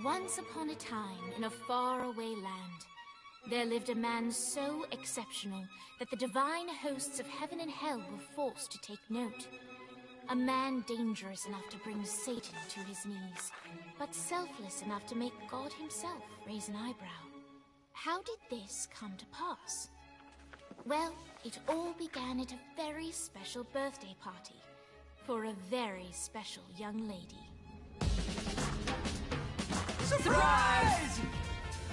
Once upon a time, in a faraway land, there lived a man so exceptional that the divine hosts of heaven and hell were forced to take note. A man dangerous enough to bring Satan to his knees, but selfless enough to make God himself raise an eyebrow. How did this come to pass? Well, it all began at a very special birthday party for a very special young lady. Surprise!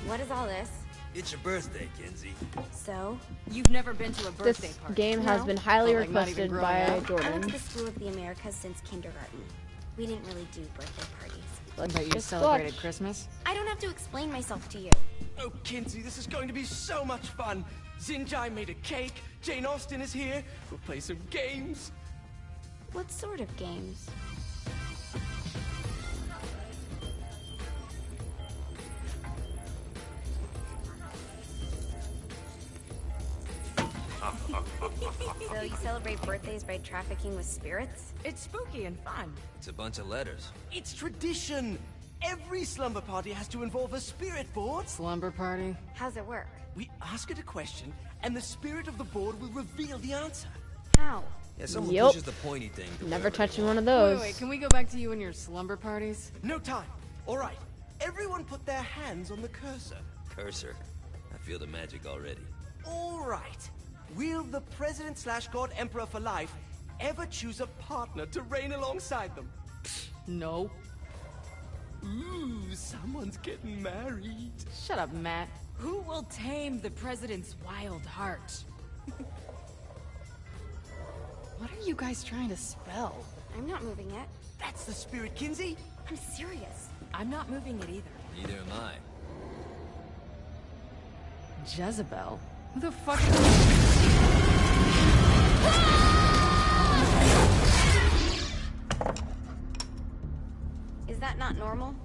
What is all this? It's your birthday, Kinsey. So? You've never been to a birthday This party. game has been highly requested by I went to Jordan. the School of the Americas since kindergarten. We didn't really do birthday parties. Let's You just celebrated watch. Christmas? I don't have to explain myself to you. Oh, Kinsey, this is going to be so much fun. Zinjai made a cake. Jane Austen is here. We'll play some games. What sort of games? So you celebrate birthdays by trafficking with spirits? It's spooky and fun. It's a bunch of letters. It's tradition. Every slumber party has to involve a spirit board. Slumber party? How's it work? We ask it a question, and the spirit of the board will reveal the answer. How? Yeah, someone Yup. pushes the pointy thing. to Never wherever they touching one want. of those. Wait, can we go back to you and your slumber parties? No time. All right. Everyone put their hands on the cursor. Cursor. I feel the magic already. All right. Will the President/God Emperor for life ever choose a partner to reign alongside them? No. Ooh, someone's getting married. Shut up, Matt. Who will tame the president's wild heart? What are you guys trying to spell? I'm not moving it. That's the spirit, Kinsey. I'm serious. I'm not moving it either. Neither am I. Jezebel? Who the fuck is... Is that not normal?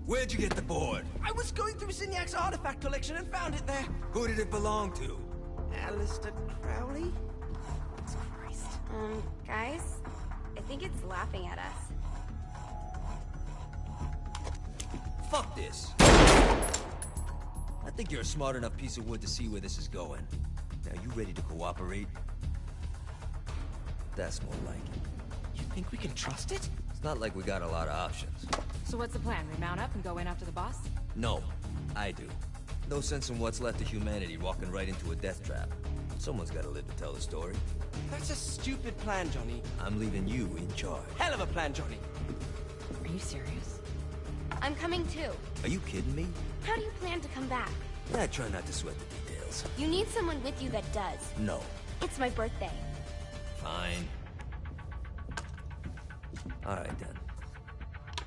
Where'd you get the board? I was going through Signac's artifact collection and found it there. Who did it belong to? Alistair Crowley? Christ. Guys? I think it's laughing at us. Fuck this. I think you're a smart enough piece of wood to see where this is going. Now, you ready to cooperate? That's more like it. You think we can trust it? It's not like we got a lot of options. So what's the plan? We mount up and go in after the boss? No, I do. No sense in what's left of humanity walking right into a death trap. Someone's gotta live to tell the story. That's a stupid plan, Johnny. I'm leaving you in charge. Hell of a plan, Johnny. Are you serious? I'm coming too. Are you kidding me? How do you plan to come back? Yeah, I try not to sweat the details. You need someone with you that does. No. It's my birthday. Fine. Alright then.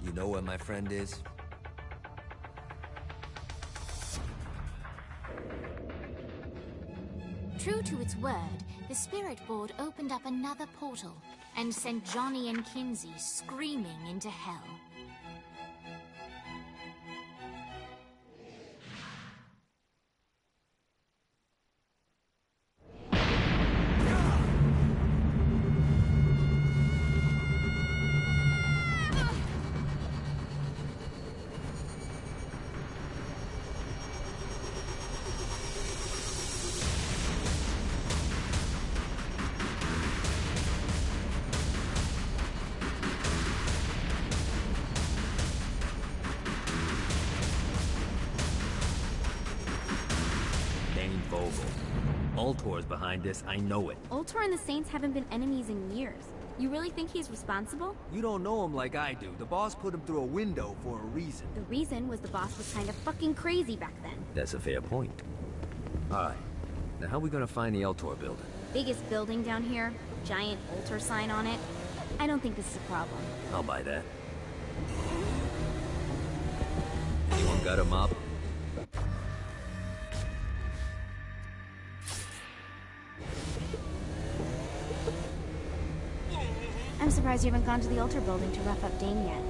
You know where my friend is? True to its word, the spirit board opened up another portal and sent Johnny and Kinsey screaming into hell. Ultor's behind this, I know it. Ultor and the Saints haven't been enemies in years. You really think he's responsible? You don't know him like I do. The boss put him through a window for a reason. The reason was the boss was kind of fucking crazy back then. That's a fair point. Alright. Now how are we gonna find the Ultor building? Biggest building down here, giant Ultor sign on it. I don't think this is a problem. I'll buy that. Anyone got a mop? I'm surprised you haven't gone to the Ultor building to rough up Dane yet.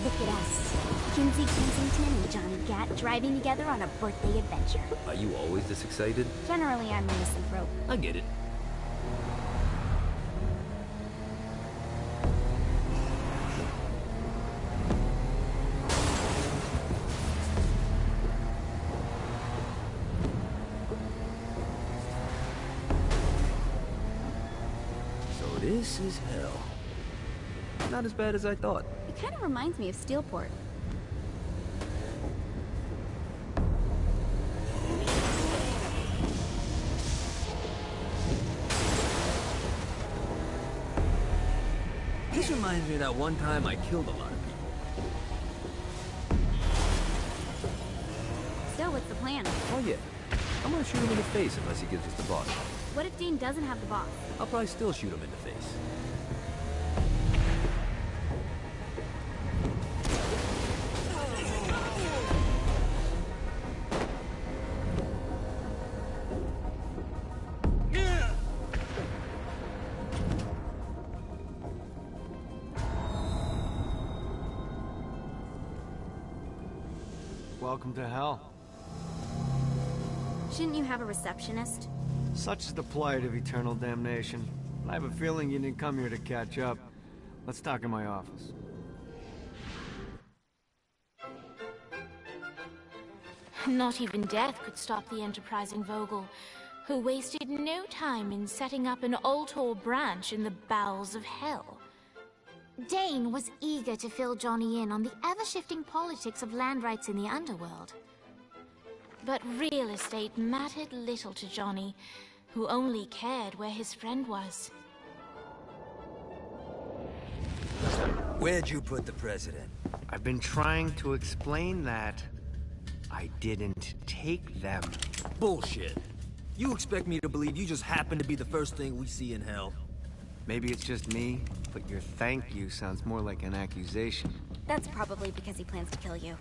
Look at us. Kinsey Kensington and Johnny Gatton. driving together on a birthday adventure. Are you always this excited? Generally, I'm a misanthrope. I get it. So this is hell. Not as bad as I thought. It kind of reminds me of Steelport. This reminds me of that one time I killed a lot of people. So, what's the plan? Oh yeah. I'm gonna shoot him in the face unless he gives us the boss. What if Dean doesn't have the boss? I'll probably still shoot him in the face. Welcome to hell. Shouldn't you have a receptionist? Such is the plight of eternal damnation. I have a feeling you didn't come here to catch up. Let's talk in my office. Not even death could stop the enterprising Vogel, who wasted no time in setting up an Ultor branch in the bowels of hell. Dane was eager to fill Johnny in on the ever-shifting politics of land rights in the underworld. But real estate mattered little to Johnny, who only cared where his friend was. Where'd you put the president? I've been trying to explain that. I didn't take them. Bullshit. You expect me to believe you just happen to be the first thing we see in hell? Maybe it's just me, but your thank you sounds more like an accusation. That's probably because he plans to kill you.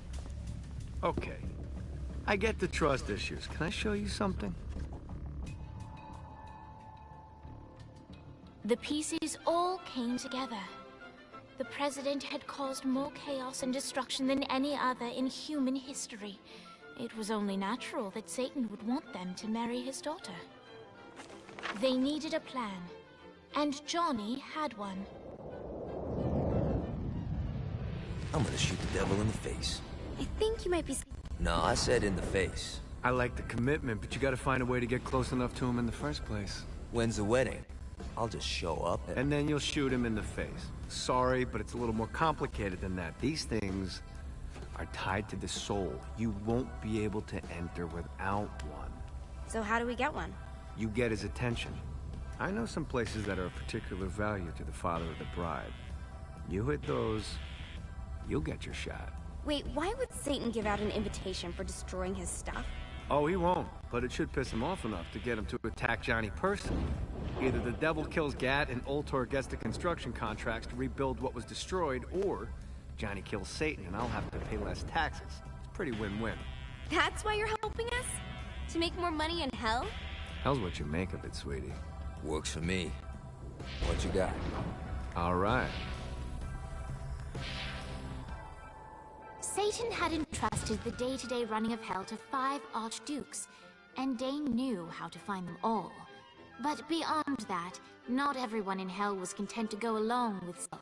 Okay. I get the trust issues. Can I show you something? The pieces all came together. The president had caused more chaos and destruction than any other in human history. It was only natural that Satan would want them to marry his daughter. They needed a plan, and Johnny had one. I'm gonna shoot the devil in the face. I think you might be... No, I said in the face. I like the commitment, but you gotta find a way to get close enough to him in the first place. When's the wedding? I'll just show up and then you'll shoot him in the face. Sorry, but it's a little more complicated than that. These things are tied to the soul. You won't be able to enter without one. So how do we get one? You get his attention. I know some places that are of particular value to the father of the bride. You hit those, you'll get your shot. Wait, why would Satan give out an invitation for destroying his stuff? Oh, he won't, but it should piss him off enough to get him to attack Johnny personally. Either the devil kills Gat and Ultor gets the construction contracts to rebuild what was destroyed, or Johnny kills Satan and I'll have to pay less taxes. It's pretty win-win. That's why you're helping us? To make more money in hell? Hell's what you make of it, sweetie. Works for me. What you got? All right. Satan had entrusted the day-to-day running of hell to 5 archdukes, and Dane knew how to find them all. But beyond that, not everyone in hell was content to go along with Saul.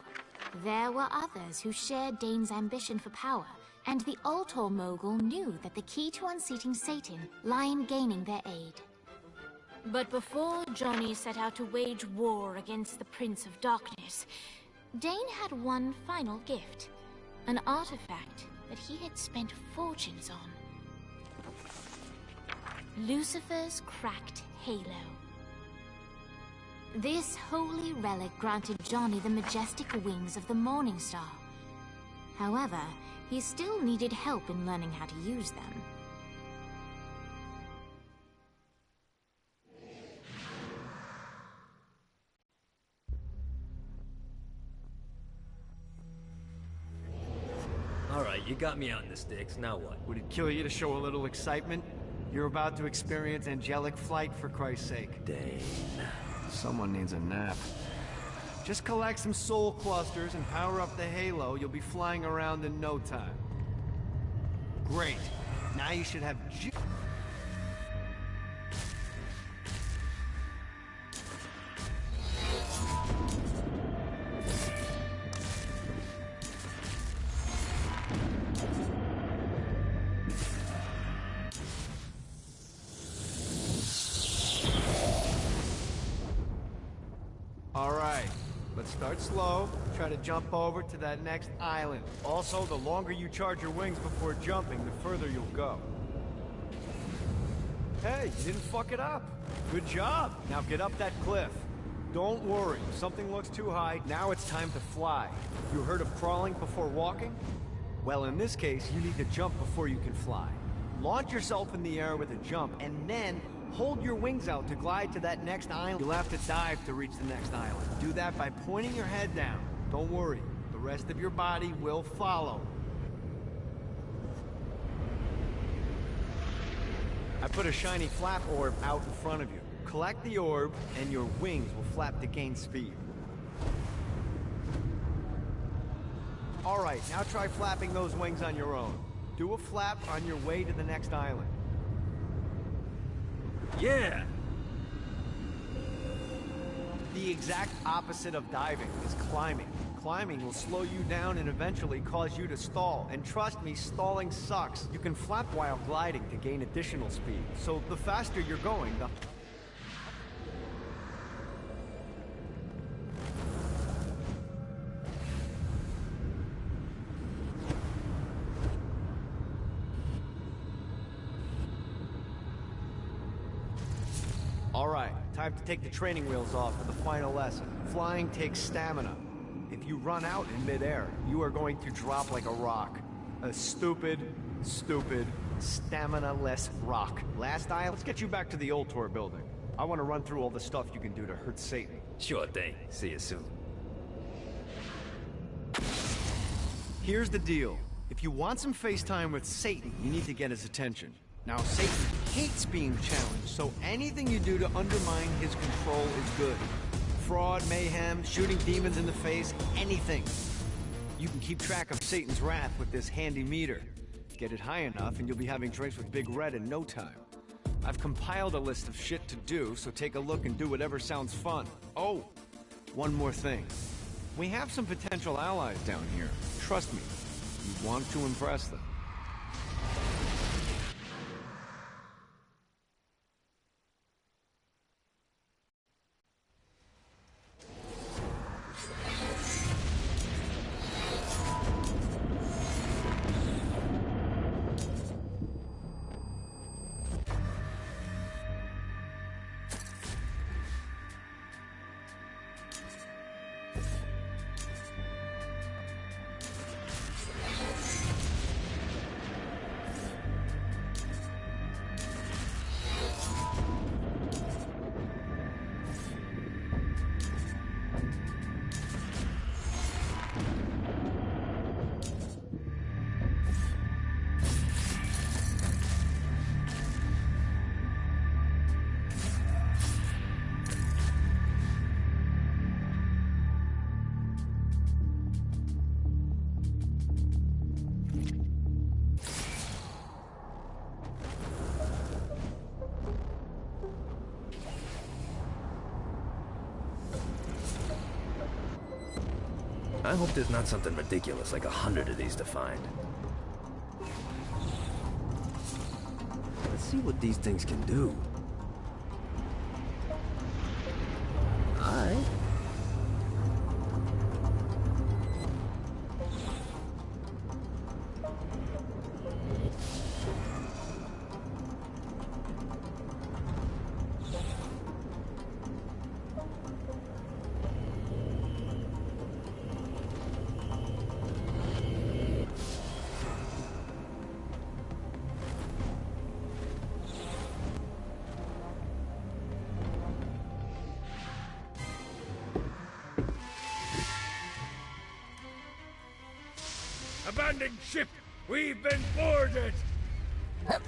There were others who shared Dane's ambition for power, and the Ultor mogul knew that the key to unseating Satan lay in gaining their aid. But before Johnny set out to wage war against the Prince of Darkness, Dane had one final gift, an artifact that he had spent fortunes on. Lucifer's cracked halo. This holy relic granted Johnny the majestic wings of the Morning Star. However, he still needed help in learning how to use them. Alright, you got me out in the sticks, now what? Would it kill you to show a little excitement? You're about to experience angelic flight, for Christ's sake. Dane. Someone needs a nap. Just collect some soul clusters and power up the halo. You'll be flying around in no time. Great. Now you should have Alright, let's start slow. Try to jump over to that next island. Also, the longer you charge your wings before jumping, the further you'll go. Hey, you didn't fuck it up. Good job. Now get up that cliff. Don't worry, if something looks too high, now it's time to fly. You heard of crawling before walking? Well, in this case, you need to jump before you can fly. Launch yourself in the air with a jump, and then hold your wings out to glide to that next island. You'll have to dive to reach the next island. Do that by pointing your head down. Don't worry, the rest of your body will follow. I put a shiny flap orb out in front of you. Collect the orb, and your wings will flap to gain speed. Alright, now try flapping those wings on your own. Do a flap on your way to the next island. Yeah! The exact opposite of diving is climbing. Climbing will slow you down and eventually cause you to stall. And trust me, stalling sucks. You can flap while gliding to gain additional speed. So the faster you're going, the... Alright, time to take the training wheels off for the final lesson. Flying takes stamina. If you run out in midair, you are going to drop like a rock. A stupid, stamina-less rock. Last island, let's get you back to the old tour building. I want to run through all the stuff you can do to hurt Satan. Sure thing. See you soon. Here's the deal. If you want some FaceTime with Satan, you need to get his attention. Now, Satan hates being challenged, so anything you do to undermine his control is good. Fraud, mayhem, shooting demons in the face, anything. You can keep track of Satan's wrath with this handy meter. Get it high enough and you'll be having drinks with Big Red in no time. I've compiled a list of shit to do, so take a look and do whatever sounds fun. Oh, one more thing. We have some potential allies down here. Trust me, you want to impress them. I hope there's not something ridiculous like 100 of these to find. Let's see what these things can do. Alright. Abandoned ship! We've been boarded! Get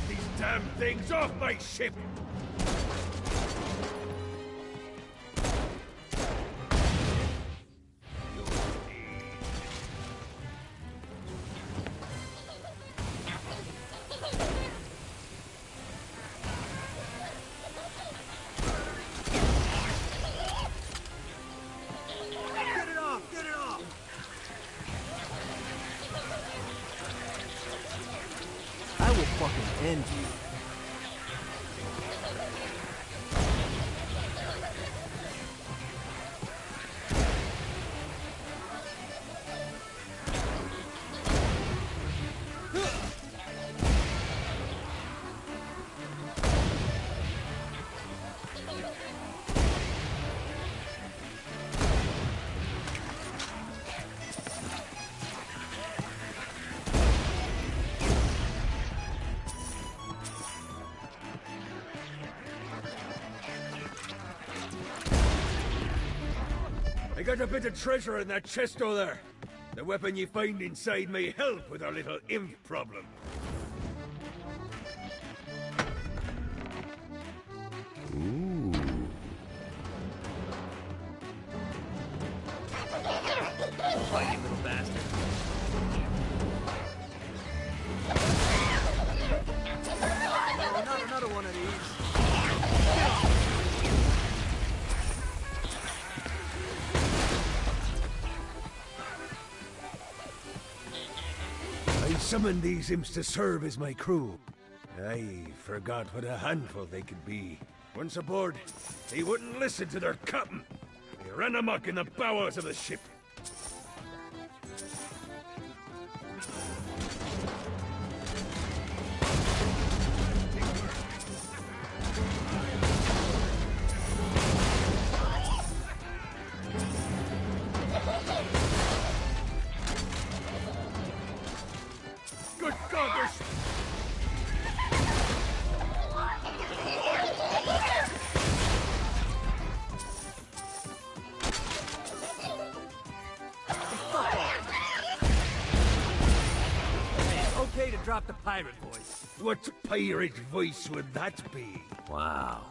these damn things off my ship! I will fucking end you. I got a bit of treasure in that chest over there. The weapon you find inside may help with our little imp problem. Ooh. Fighting little bastard. No, not another one of these. I summoned these imps to serve as my crew. I forgot what a handful they could be. Once aboard, they wouldn't listen to their captain. They ran amok in the bowels of the ship. Good God, there's... Okay to drop the pirate voice. What pirate voice would that be? Wow.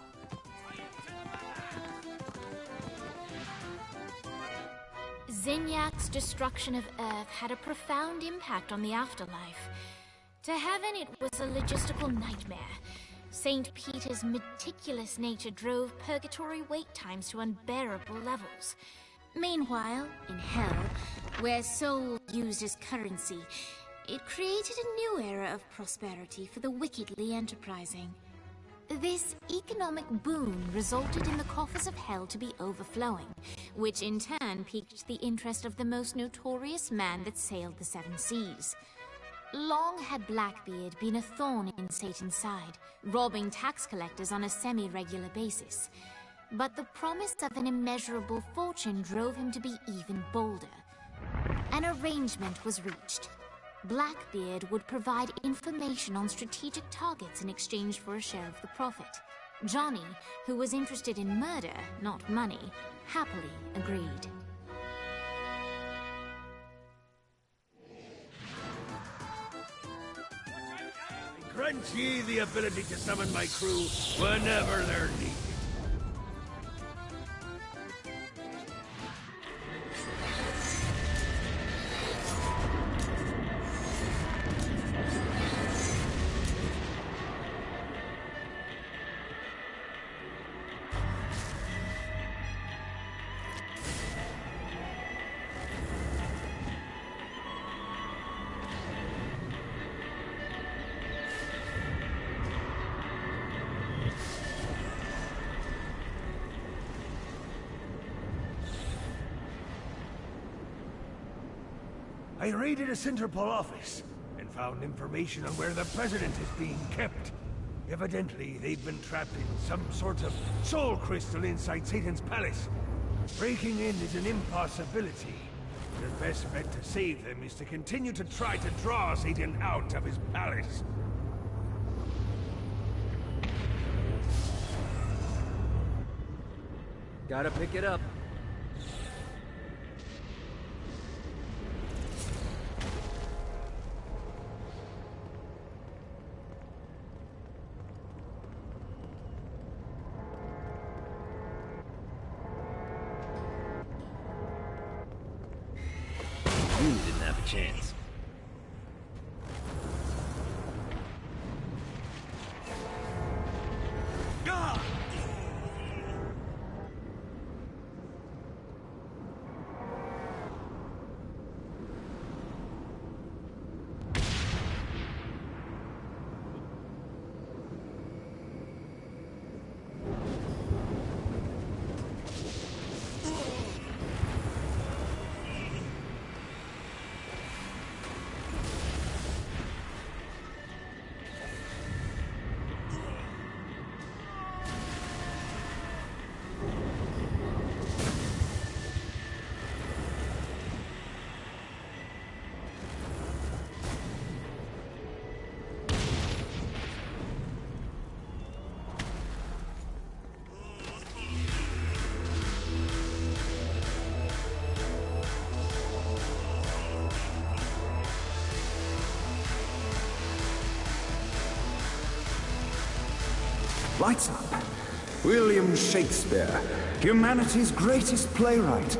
Zinyak's destruction of Earth had a profound impact on the afterlife. To heaven, it was a logistical nightmare. St. Peter's meticulous nature drove purgatory wait times to unbearable levels. Meanwhile, in hell, where souls used as currency, it created a new era of prosperity for the wickedly enterprising. This economic boon resulted in the coffers of hell to be overflowing, which in turn piqued the interest of the most notorious man that sailed the seven seas. Long had Blackbeard been a thorn in Satan's side, robbing tax collectors on a semi-regular basis. But the promise of an immeasurable fortune drove him to be even bolder. An arrangement was reached. Blackbeard would provide information on strategic targets in exchange for a share of the profit. Johnny, who was interested in murder, not money, happily agreed. I grant ye the ability to summon my crew whenever they're needed. I raided a Centerpol office and found information on where the president is being kept. Evidently, they've been trapped in some sort of soul crystal inside Satan's palace. Breaking in is an impossibility. The best bet to save them is to continue to try to draw Satan out of his palace. Gotta pick it up. chance. Lights up. William Shakespeare, humanity's greatest playwright,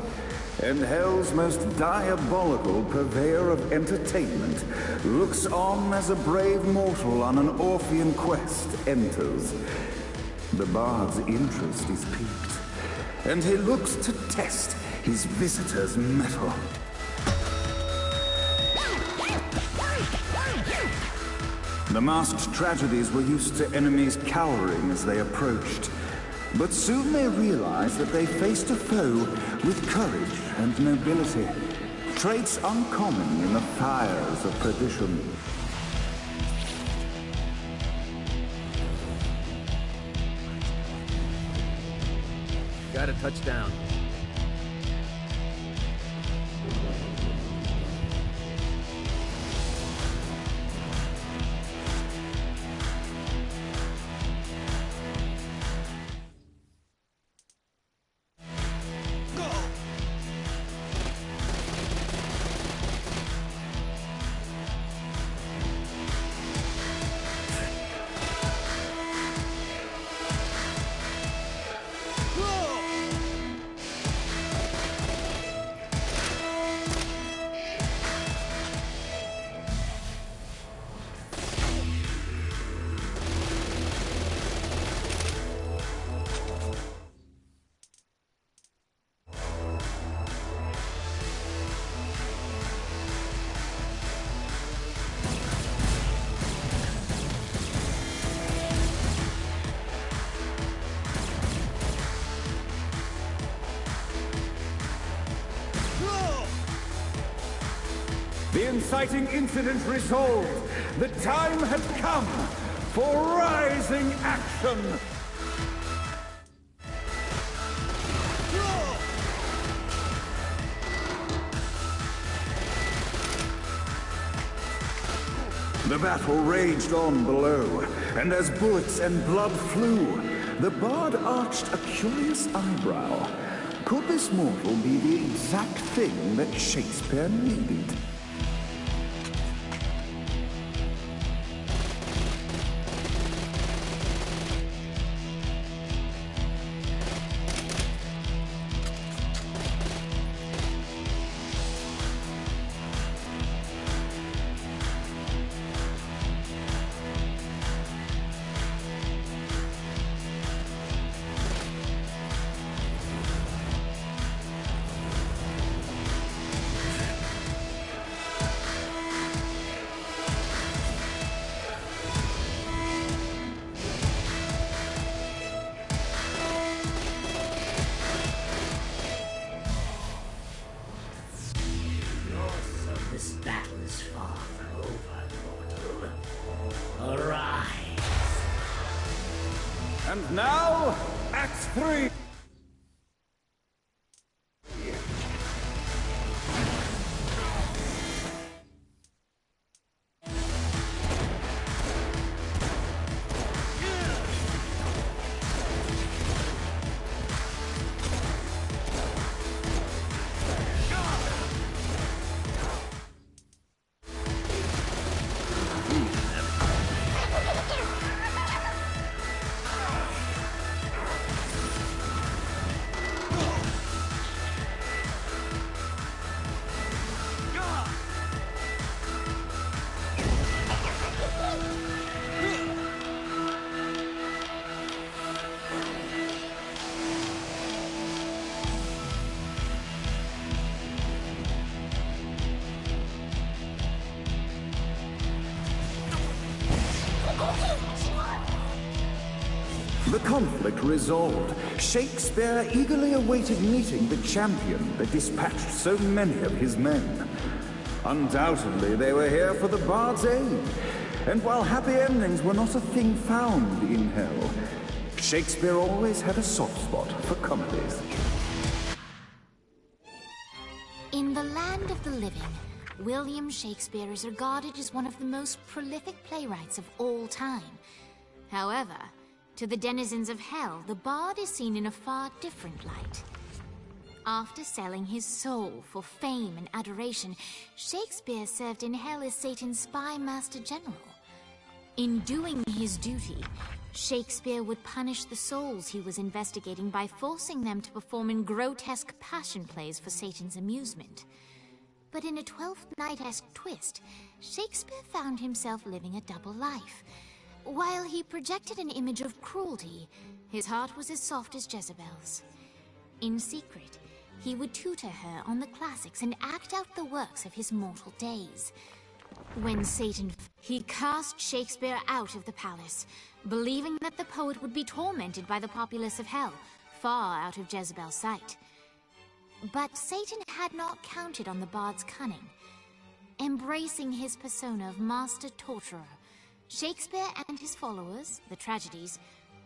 and hell's most diabolical purveyor of entertainment, looks on as a brave mortal on an Orphean quest enters. The bard's interest is piqued, and he looks to test his visitor's mettle. The masked tragedies were used to enemies cowering as they approached. But soon they realized that they faced a foe with courage and nobility, traits uncommon in the fires of perdition. Got a touchdown. The inciting incident resolved. The time had come for rising action. The battle raged on below, and as bullets and blood flew, the bard arched a curious eyebrow. Could this mortal be the exact thing that Shakespeare needed? This battle is far from over, mortal. Arise! And now, Act 3! The conflict resolved, Shakespeare eagerly awaited meeting the champion that dispatched so many of his men. Undoubtedly, they were here for the Bard's aid, and while happy endings were not a thing found in hell, Shakespeare always had a soft spot for comedies. In the land of the living, William Shakespeare is regarded as one of the most prolific playwrights of all time. However, to the denizens of hell, the bard is seen in a far different light. After selling his soul for fame and adoration, Shakespeare served in hell as Satan's spy master general. In doing his duty, Shakespeare would punish the souls he was investigating by forcing them to perform in grotesque passion plays for Satan's amusement. But in a Twelfth Night-esque twist, Shakespeare found himself living a double life. While he projected an image of cruelty, his heart was as soft as Jezebel's. In secret, he would tutor her on the classics and act out the works of his mortal days. When Satan, he cast Shakespeare out of the palace, believing that the poet would be tormented by the populace of hell, far out of Jezebel's sight. But Satan had not counted on the bard's cunning. Embracing his persona of master torturer, Shakespeare and his followers, the tragedies,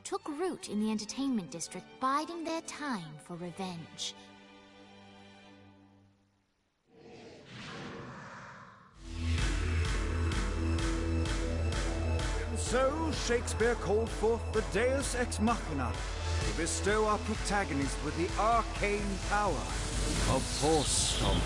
took root in the entertainment district, biding their time for revenge. And so Shakespeare called forth the Deus Ex Machina to bestow our protagonist with the arcane power of Force Stomp.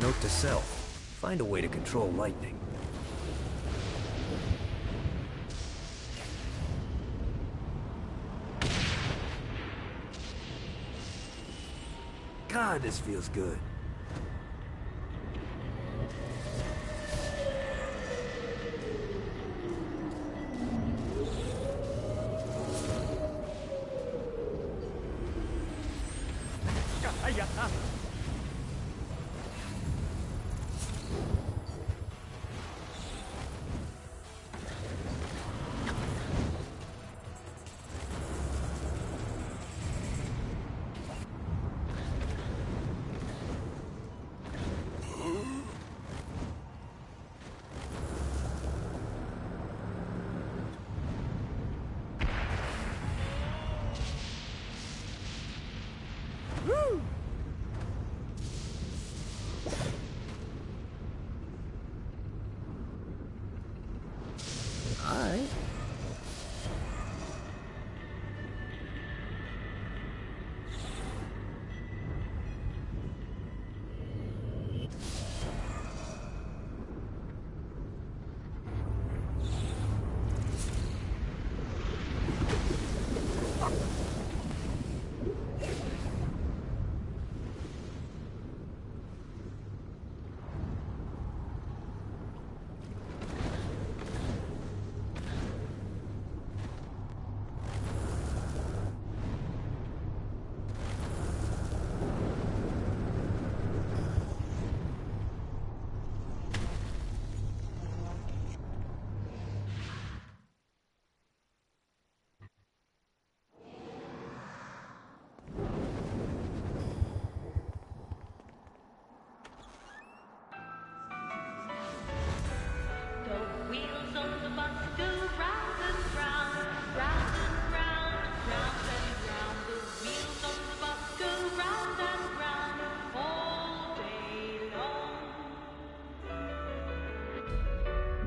Note to self, find a way to control lightning. God, this feels good.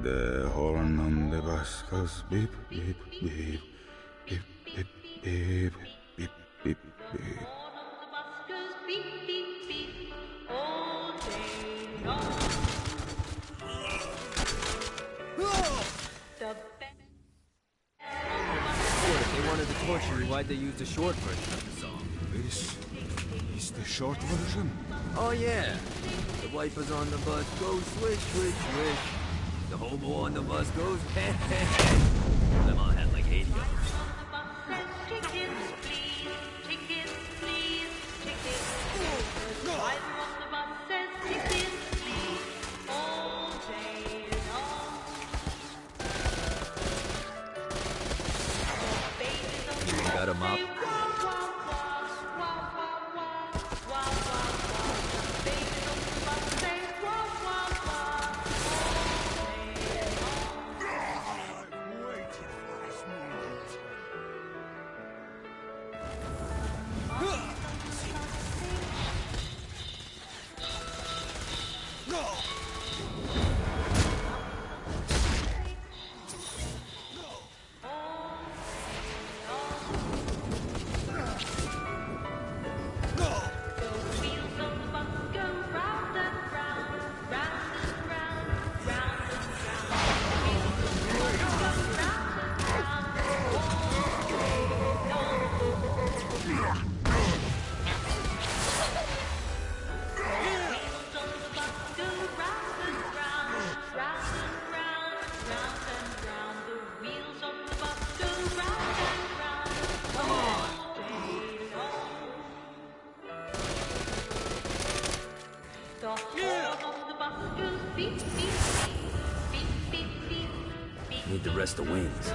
The horn on the bus goes beep, beep, beep, beep, beep, beep, beep, beep, beep. If they wanted to torture you, why'd they use the short version of the song? This is the short version? Oh yeah. The wipers on the bus go swish, swish, swish. The hobo on the bus goes bang, bang, bang. Them all had like 80 of them. You got him up. Need to rest the wings.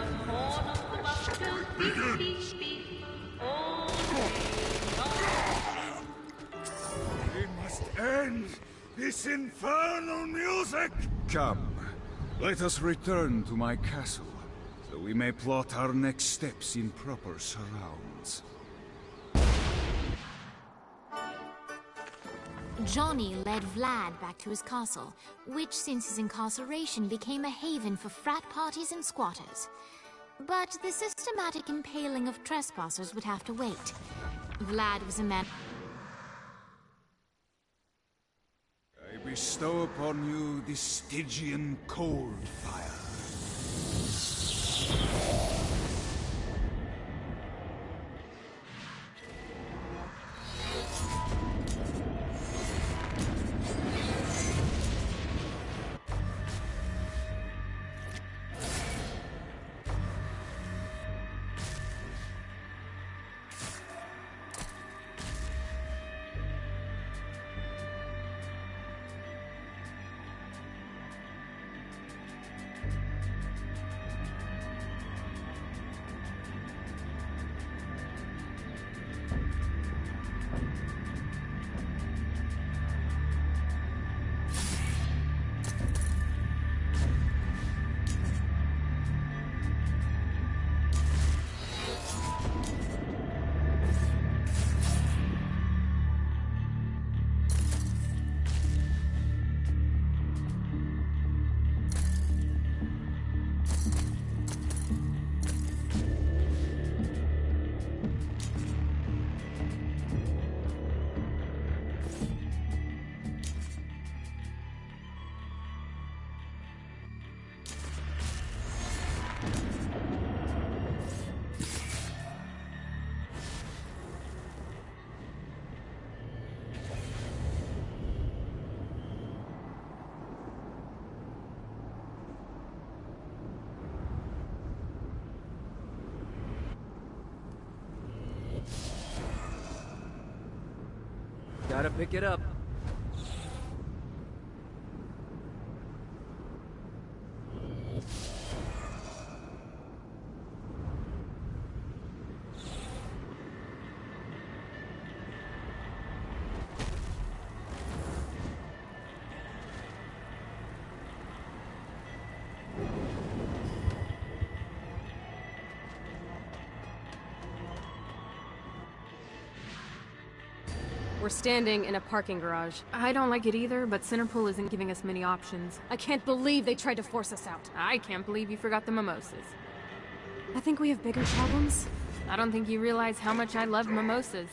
We must end this infernal music! Come, let us return to my castle, so we may plot our next steps in proper surrounds. Johnny led Vlad back to his castle, which since his incarceration became a haven for frat parties and squatters. But the systematic impaling of trespassers would have to wait. Vlad was a man... I bestow upon you the Stygian cold fire. Gotta pick it up. We're standing in a parking garage. I don't like it either, but Centerpool isn't giving us many options. I can't believe they tried to force us out. I can't believe you forgot the mimosas. I think we have bigger problems. I don't think you realize how much I love mimosas.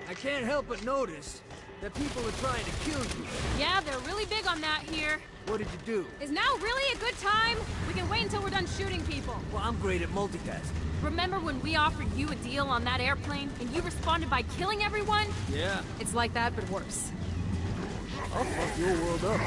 I can't help but notice That people are trying to kill you. Yeah, they're really big on that here. What did you do? Is now really a good time? We can wait until we're done shooting people. Well, I'm great at multitasking. Remember when we offered you a deal on that airplane, and you responded by killing everyone? Yeah. It's like that, but worse. I'll fuck your world up.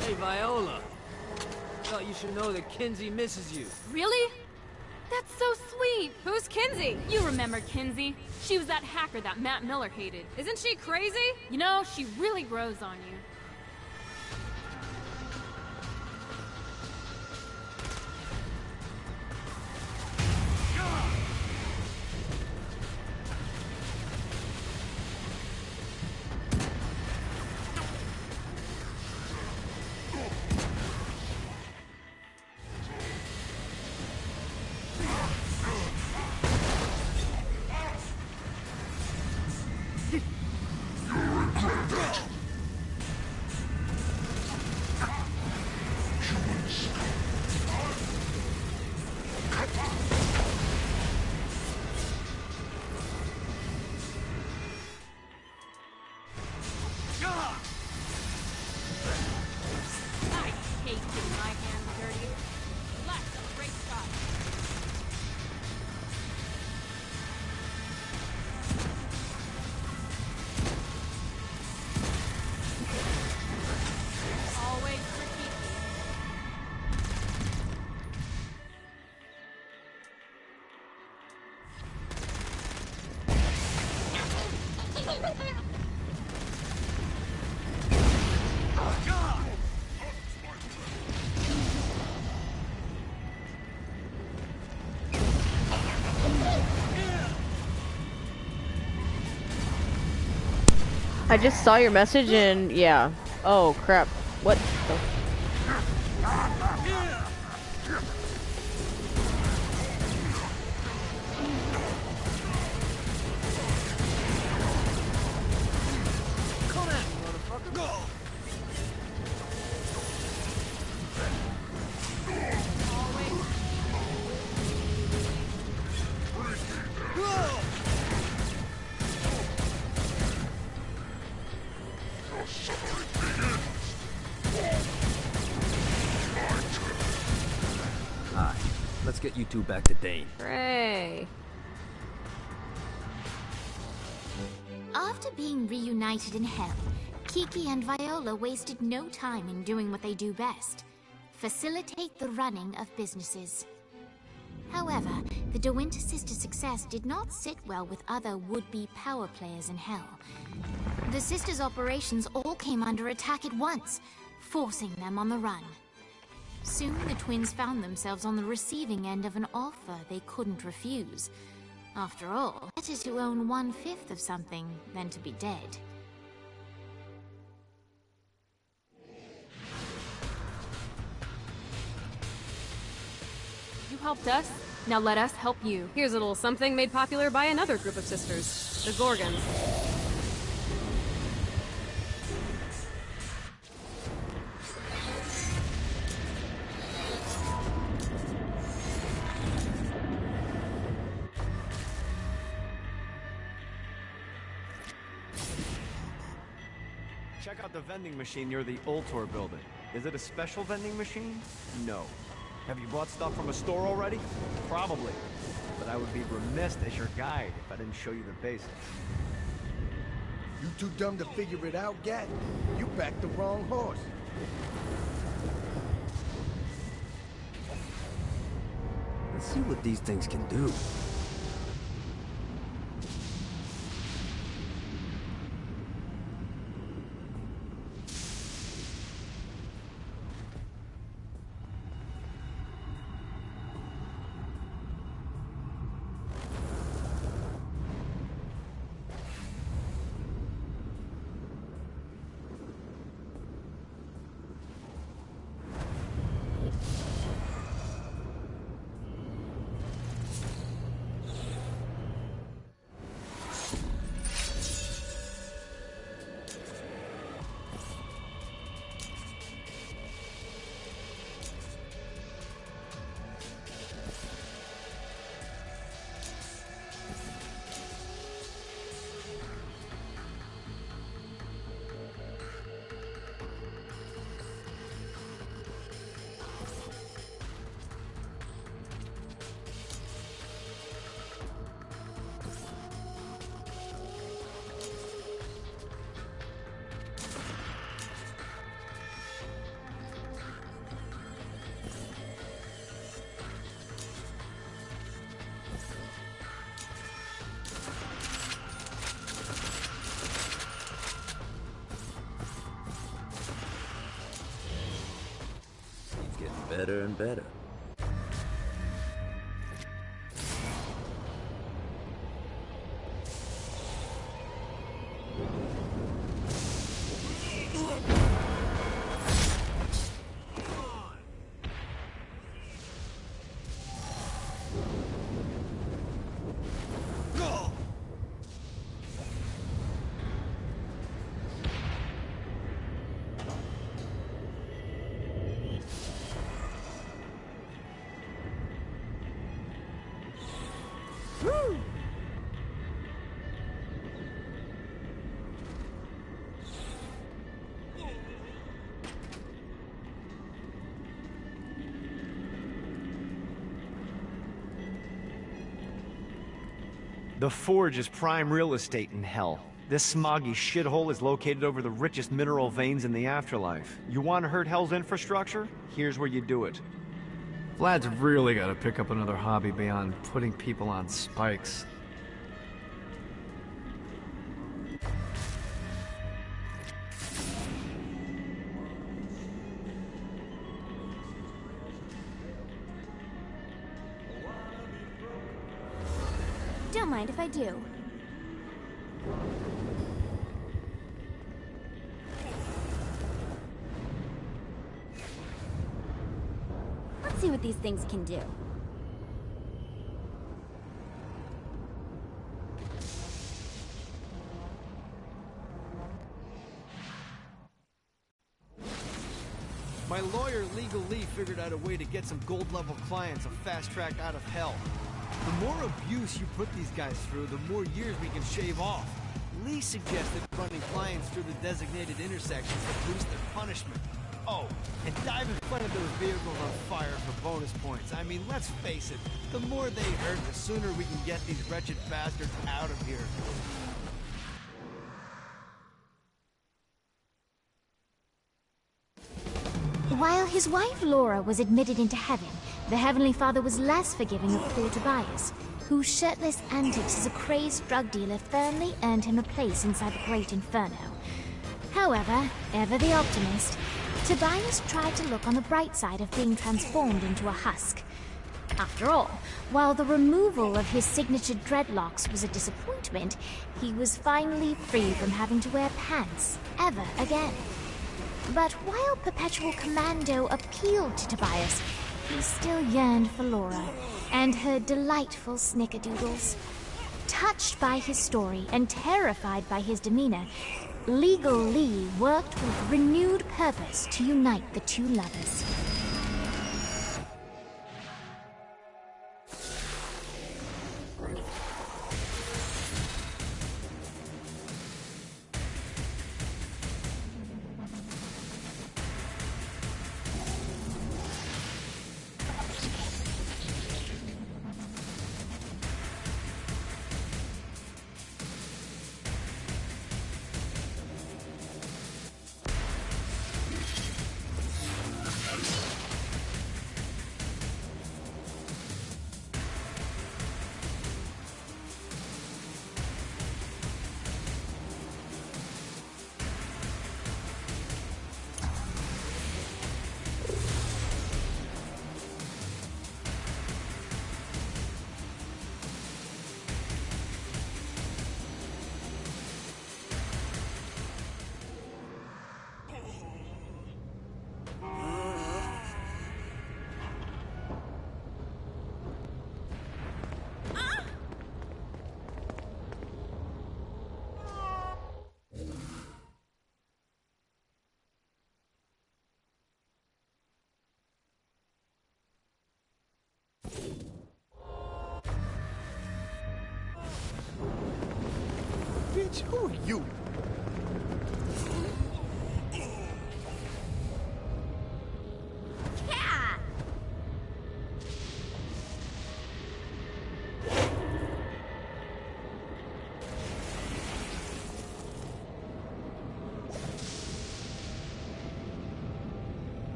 Hey, Viola. Thought you should know that Kinsey misses you. Really? That's so sweet. Who's Kinsey? You remember Kinsey. She was that hacker that Matt Miller hated. Isn't she crazy? You know, she really grows on you. I just saw your message and yeah. Oh crap. What the? Let's get you two back to Dane. Hooray. After being reunited in hell, Kiki and Viola wasted no time in doing what they do best: facilitate the running of businesses. However, the De Winter sisters' success did not sit well with other would-be power players in hell. The sisters' operations all came under attack at once, forcing them on the run. Soon, the twins found themselves on the receiving end of an offer they couldn't refuse. After all, better to own 1/5 of something than to be dead. You helped us, now let us help you. Here's a little something made popular by another group of sisters, the Gorgons. Check out the vending machine near the Ultor building. Is it a special vending machine? No. Have you bought stuff from a store already? Probably. But I would be remiss as your guide if I didn't show you the basics. You too dumb to figure it out, Gat? You backed the wrong horse. Let's see what these things can do. Better and better. The Forge is prime real estate in hell. This smoggy shithole is located over the richest mineral veins in the afterlife. You want to hurt Hell's infrastructure? Here's where you do it. Vlad's really got to pick up another hobby beyond putting people on spikes. Don't mind if I do. Let's see what these things can do. My lawyer, Legal Lee, figured out a way to get some gold-level clients a fast track out of hell. The more abuse you put these guys through, the more years we can shave off. Lee suggested running clients through the designated intersections to boost their punishment. Oh, and dive in front of those vehicles on fire for bonus points. I mean, let's face it, the more they hurt, the sooner we can get these wretched bastards out of here. While his wife Laura was admitted into heaven, the Heavenly Father was less forgiving of poor Tobias, whose shirtless antics as a crazed drug dealer firmly earned him a place inside the Great Inferno. However, ever the optimist, Tobias tried to look on the bright side of being transformed into a husk. After all, while the removal of his signature dreadlocks was a disappointment, he was finally free from having to wear pants ever again. But while Perpetual Commando appealed to Tobias, he still yearned for Laura and her delightful snickerdoodles. Touched by his story and terrified by his demeanor, Legal Lee worked with renewed purpose to unite the two lovers. bitch. Who are you? Yeah!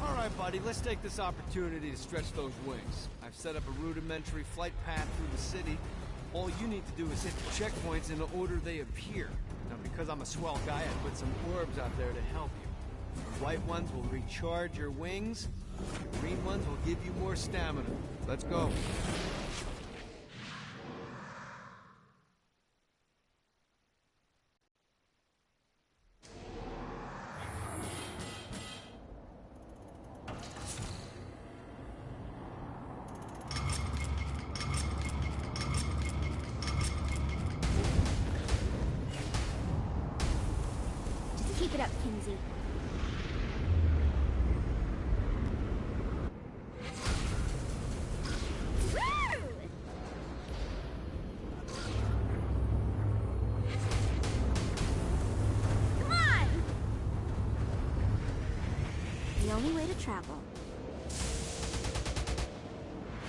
Alright, buddy, let's take this opportunity to stretch those wings. I've set up a rudimentary flight path through the city. All you need to do is hit the checkpoints in the order they appear. Now, because I'm a swell guy, I put some orbs out there to help you. The white ones will recharge your wings. The green ones will give you more stamina. Let's go. Just keep it up, Kinsey. Come on! The only way to travel.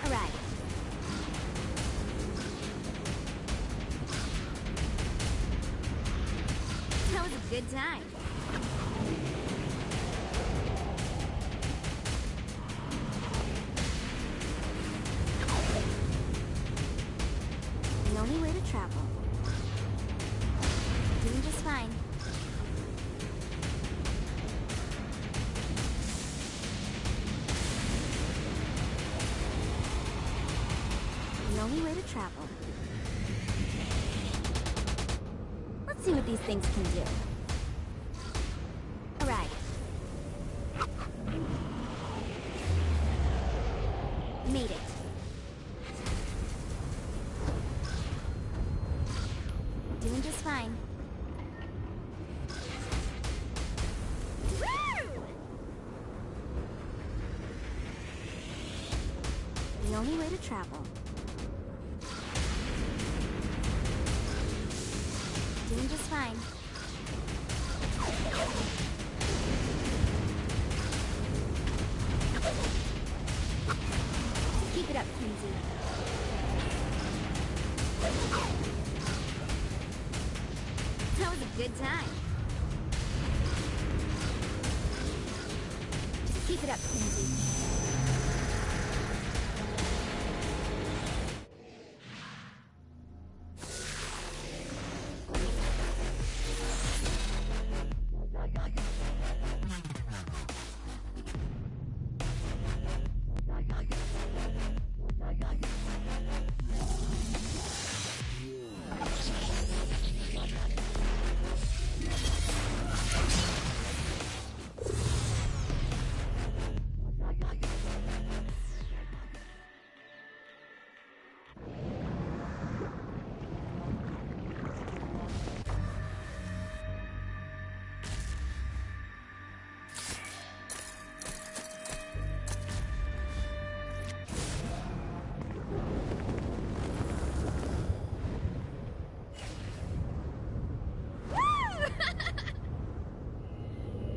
All right. That was a good time. The only way to travel. Doing just fine. The only way to travel. Let's see what these things can do. All right. Made it. Doing just fine. Woo! The only way to travel. Doing just fine. Keep it up, Kinsey. That was a good time. Just keep it up, Kinsey.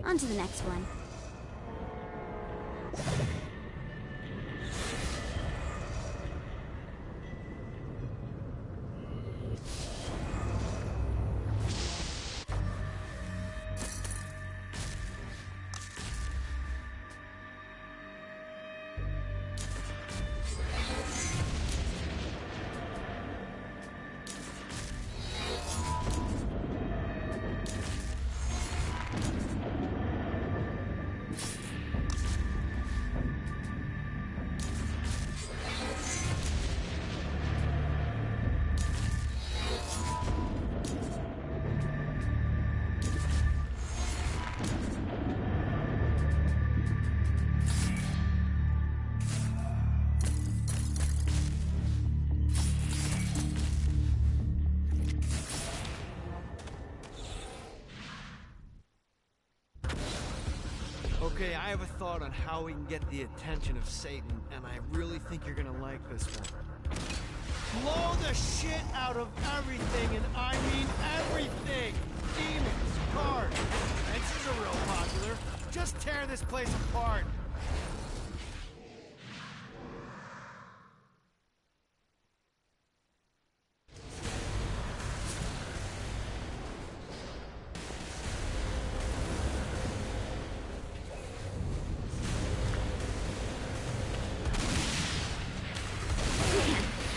On to the next one. Okay, I have a thought on how we can get the attention of Satan, and I really think you're gonna like this one. Blow the shit out of everything, and I mean everything! Demons, cars, fences are real popular. Just tear this place apart.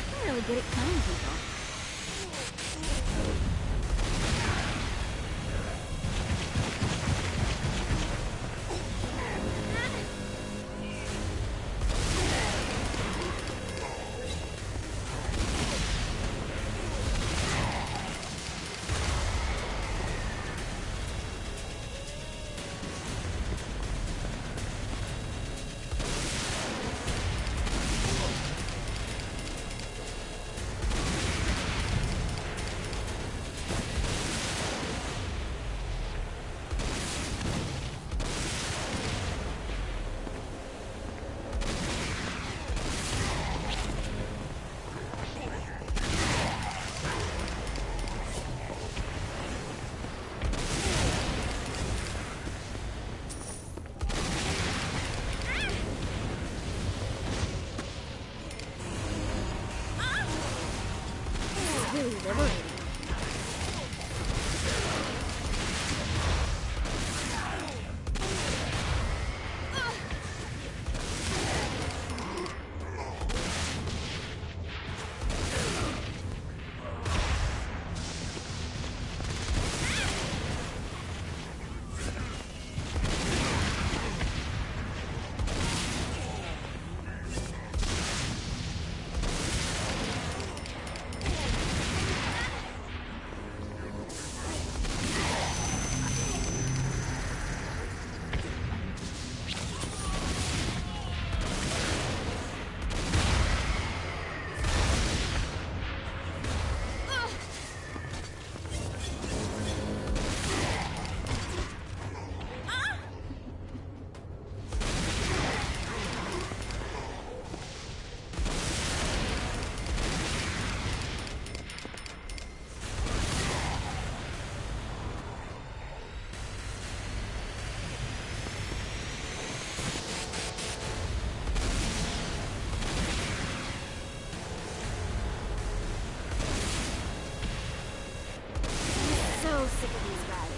I'm really good at killing people. Really liberating. So sick of these guys.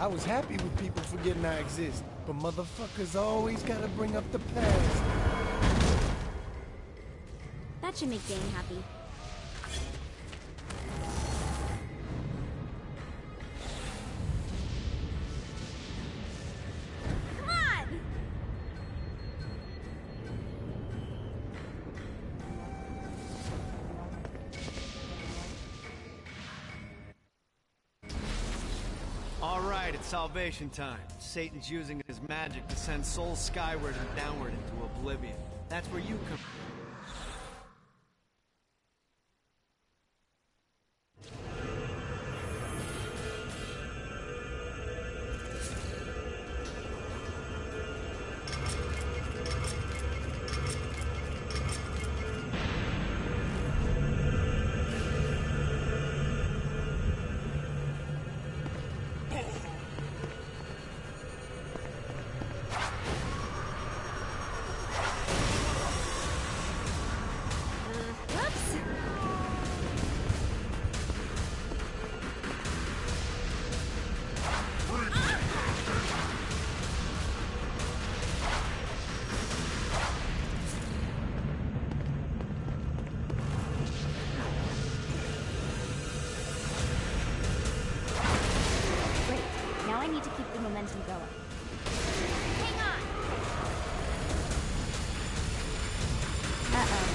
I was happy with people forgetting I exist, but motherfuckers always gotta bring up the past. That should make Dane happy. Come on! All right, it's salvation time. Satan's using his magic to send souls skyward and downward into oblivion. That's where you come. the momentum going. Hang on! Uh-oh.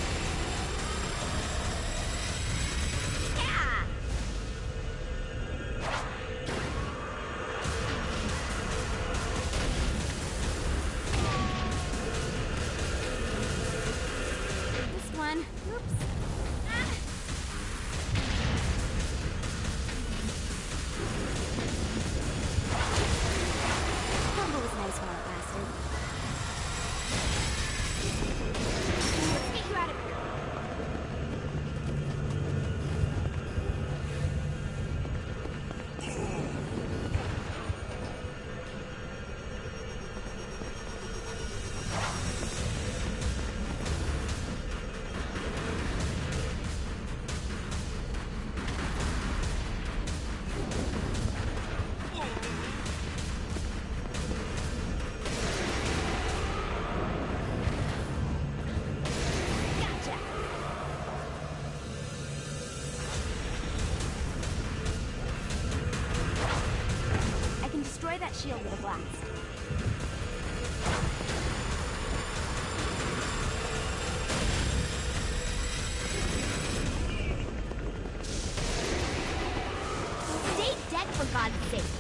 Yeah! This one. Oops. Combo was nice while it lasted. Let's get you out of here. Gotcha! I can destroy that shield with a blast. Stay dead for God's sake!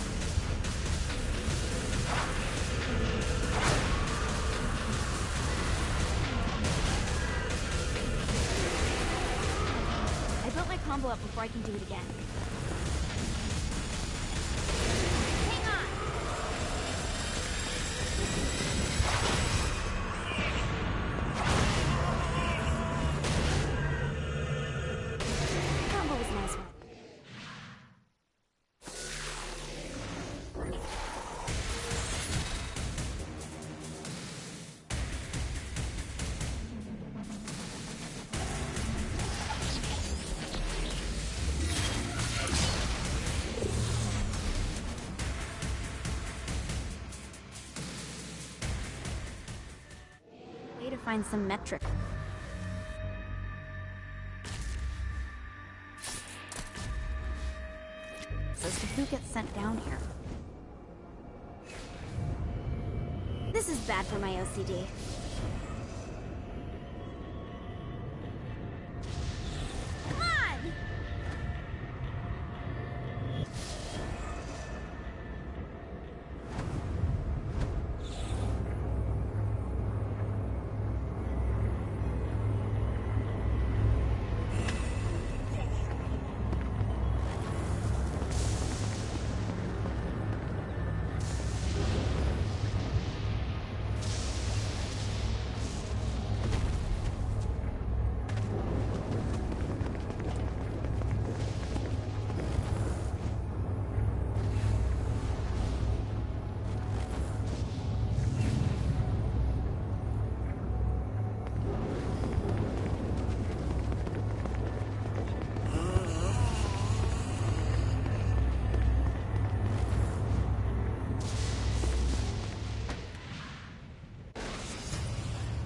I built my combo up before I can do it again. Hang on! Combo was a nice one. Way to find some metric. So who gets sent down here? This is bad for my OCD. Come on!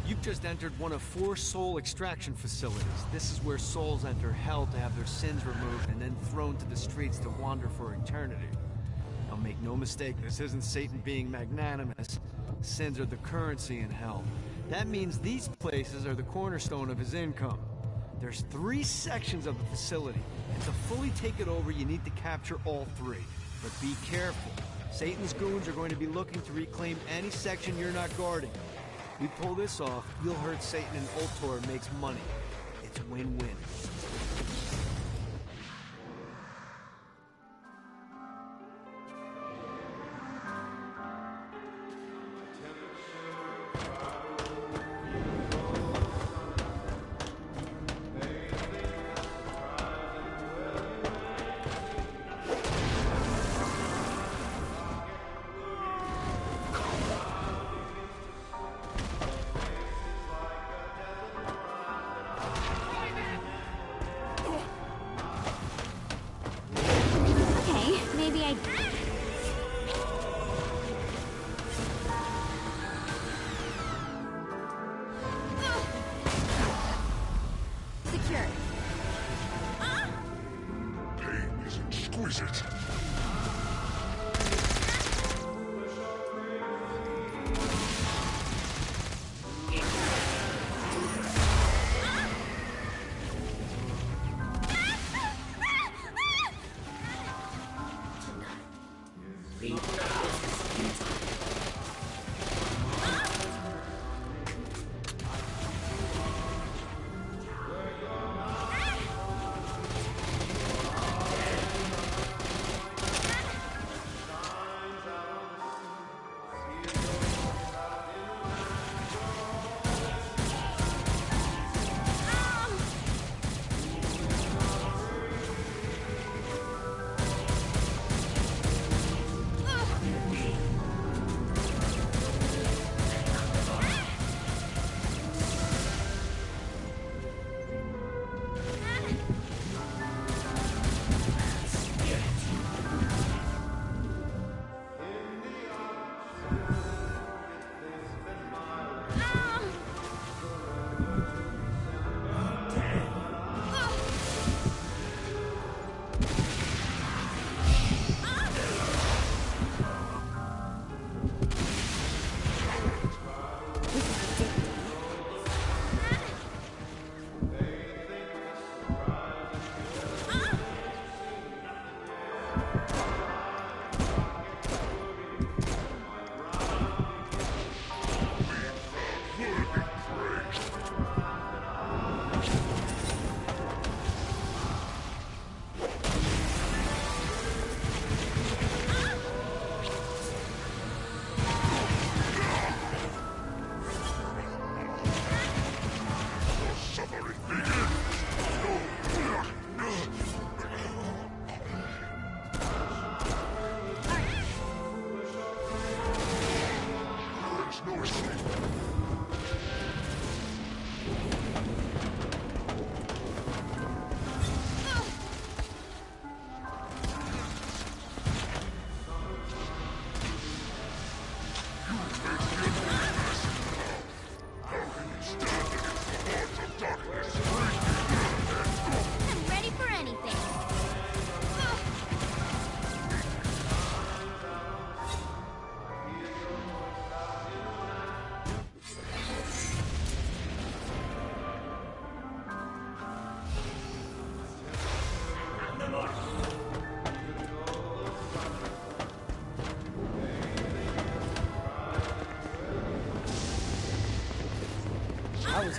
You've just entered one of 4 soul extraction facilities. This is where souls enter hell to have their sins removed and then thrown to the streets to wander for eternity. Now make no mistake, this isn't Satan being magnanimous. Sins are the currency in hell. That means these places are the cornerstone of his income. There's 3 sections of the facility, and to fully take it over, you need to capture all 3. But be careful. Satan's goons are going to be looking to reclaim any section you're not guarding. We pull this off, you'll hurt Satan and Ultor makes money. It's win-win.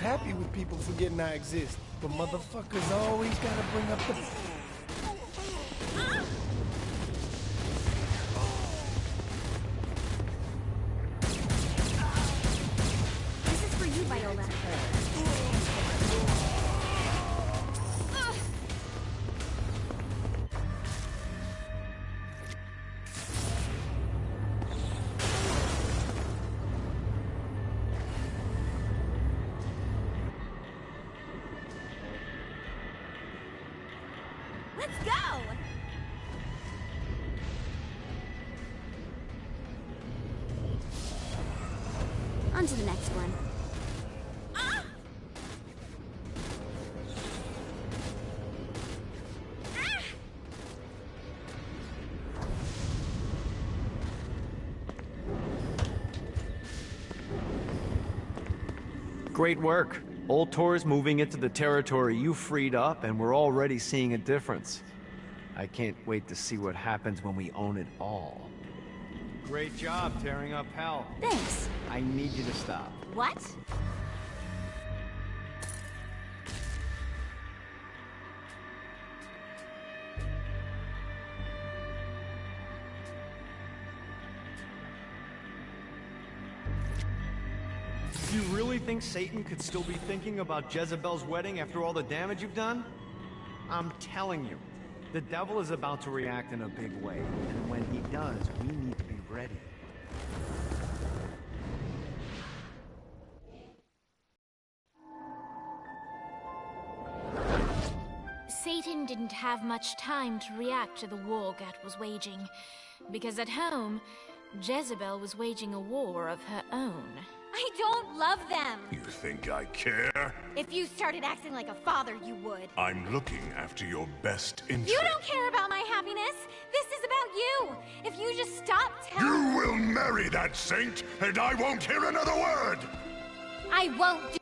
happy with people forgetting I exist, but motherfuckers always gotta bring up the... This is for you, Viola. Let's go! On to the next one. Great work. Ultor's moving into the territory you freed up, and we're already seeing a difference. I can't wait to see what happens when we own it all. Great job tearing up hell. Thanks. I need you to stop. What? Do you really think Satan could still be thinking about Jezebel's wedding after all the damage you've done? I'm telling you, the devil is about to react in a big way, and when he does, we need to be ready. Satan didn't have much time to react to the war Gat was waging, because at home, Jezebel was waging a war of her own. I don't love them! You think I care? If you started acting like a father, you would. I'm looking after your best interest. You don't care about my happiness! This is about you! If you just stop telling— You will marry that saint, and I won't hear another word! I won't do—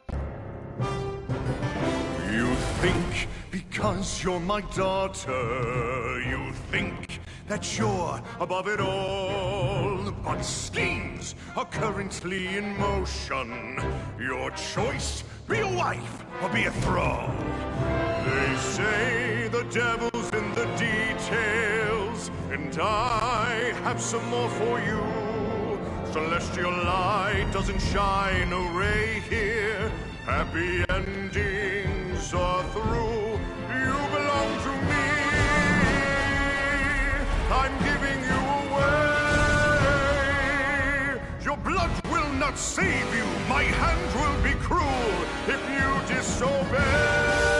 You think because you're my daughter, you think that you're above it all. But schemes are currently in motion. Your choice, be a wife or be a thrall. They say the devil's in the details, and I have some more for you. Celestial light doesn't shine a ray here. Happy endings are through. You belong to me. I'm giving you away. Your blood will not save you. My hand will be cruel if you disobey.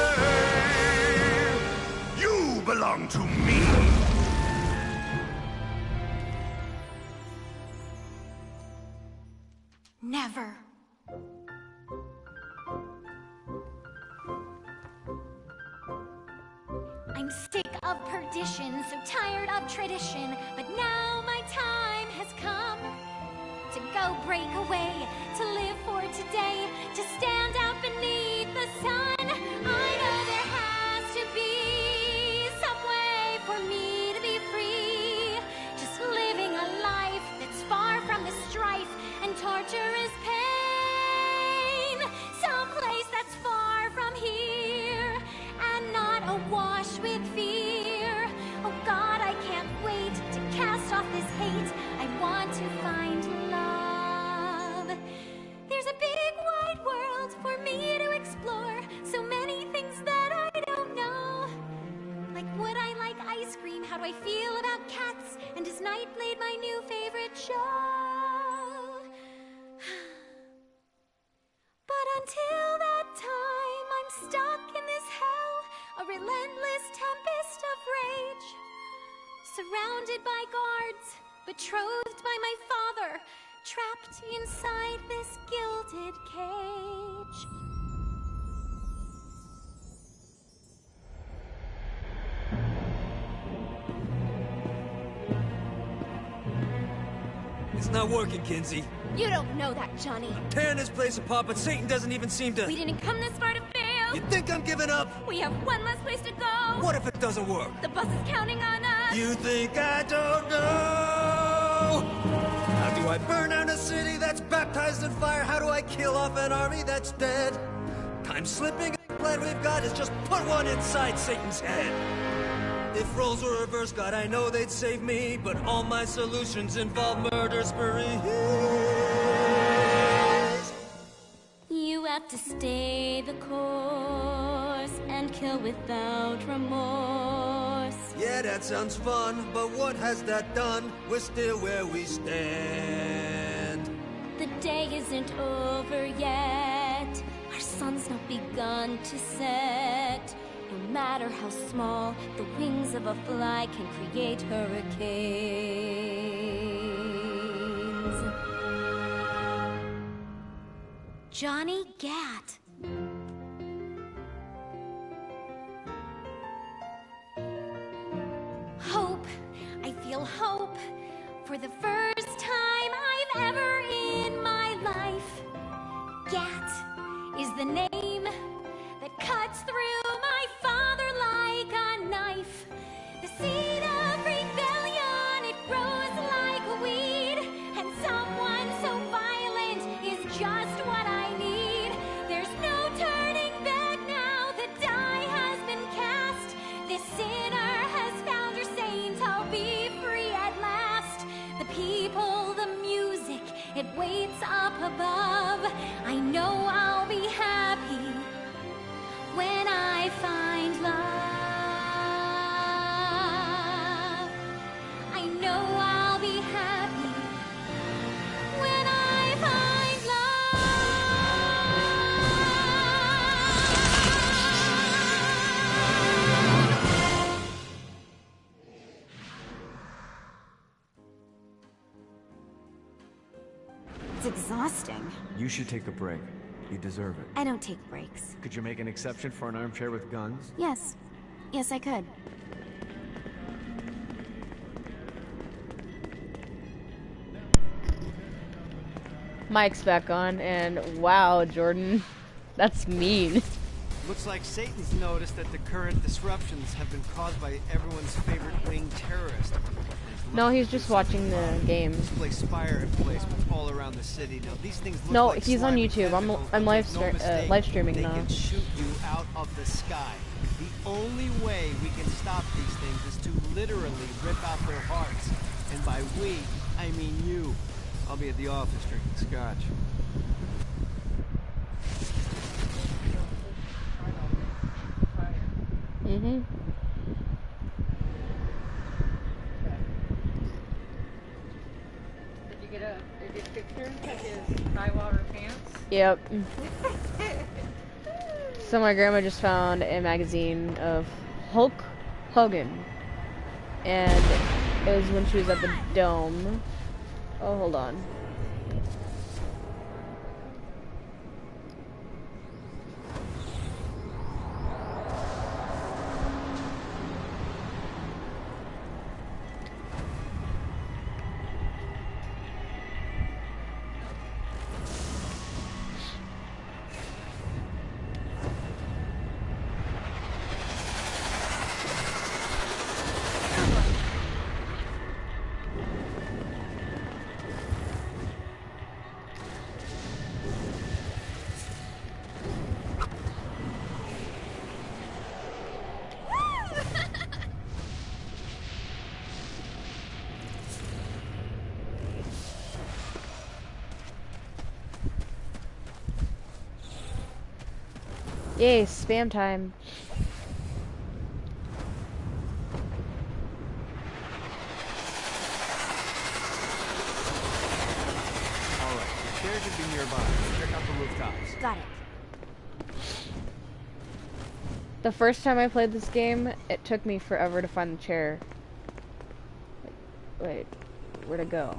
You belong to me. Never. I'm sick of perdition, so tired of tradition, but now my time has come to go break away, to live for today, to stand out beneath the sun. I know there has to be some way for me to be free, just living a life that's far from the strife and torturous pain, someplace that's far from here and not awash with fear. Oh God, I can't wait to cast off this hate. I want to find love. There's a big wide world for me to explore. So many things that I don't know. Like, would I like ice cream? How do I feel about cats? And is Nightblade my new favorite show? But until that time, I'm stuck in this hell, a relentless tempest of rage, surrounded by guards, betrothed by my father, trapped inside this gilded cage. It's not working, Kinsey. You don't know that, Johnny. Tearing this place apart, but Satan doesn't even seem to... We didn't come this far to fail. You think I'm giving up? We have one less place to go. What if it doesn't work? The bus is counting on us. You think I don't know? How do I burn down a city that's baptized in fire? How do I kill off an army that's dead? I'm slipping. The plan we've got is just put one inside Satan's head. If roles were reversed, God, I know they'd save me, but all my solutions involve murder sprees. You have to stay the course and kill without remorse. Yeah, that sounds fun, but what has that done? We're still where we stand. The day isn't over yet. Our sun's not begun to set. No matter how small, the wings of a fly can create hurricanes. Johnny Gat. Hope. I feel hope. For the first time I've ever in my life. Gat is the name that cuts through my father like a knife. The seed of rebellion, it grows like a weed, and someone so violent is just what I need. There's no turning back now, the die has been cast. This sinner has found her saint, I'll be free at last. The people, the music, it waits up above. I know I'll be happy when I find love. I know I'll be happy when I find love. It's exhausting. You should take a break. You deserve it. I don't take breaks. Could you make an exception for an armchair with guns? Yes. Yes, I could. Mike's back on, and wow, Jordan, that's mean. Looks like Satan's noticed that the current disruptions have been caused by everyone's favorite winged terrorist. No, he's just watching the game. Place fire in place all around the city. Now these things look No, like he's on slimy YouTube. tentacles, I'm but live make no mistake, live streaming they now. can shoot you out of the sky. The only way we can stop these things is to literally rip out their hearts. And by we, I mean you. I'll be at the office drinking scotch. Mm-hmm. Did you get a picture of his high water pants? Yep. So my grandma just found a magazine of Hulk Hogan, and it was when she was at the Dome. Oh, hold on. Yay, spam time. Alright, the chair should be nearby. Check out the rooftops. Got it. The first time I played this game, it took me forever to find the chair. Wait, where'd it go?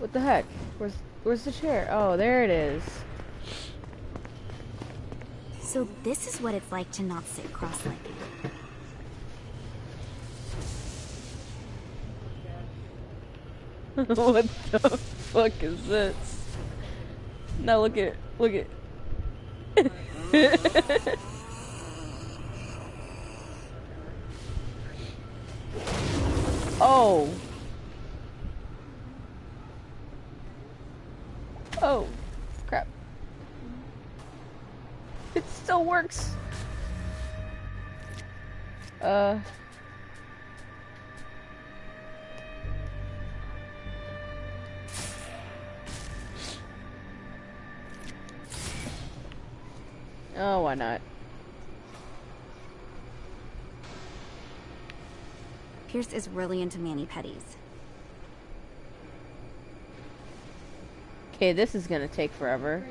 What the heck? Where's the chair? Oh, there it is. So this is what it's like to not sit cross-legged. What the fuck is this? Now look at Oh. Oh. Crap. It still works. Oh, why not? Pierce is really into mani-pedis. Okay, this is gonna take forever.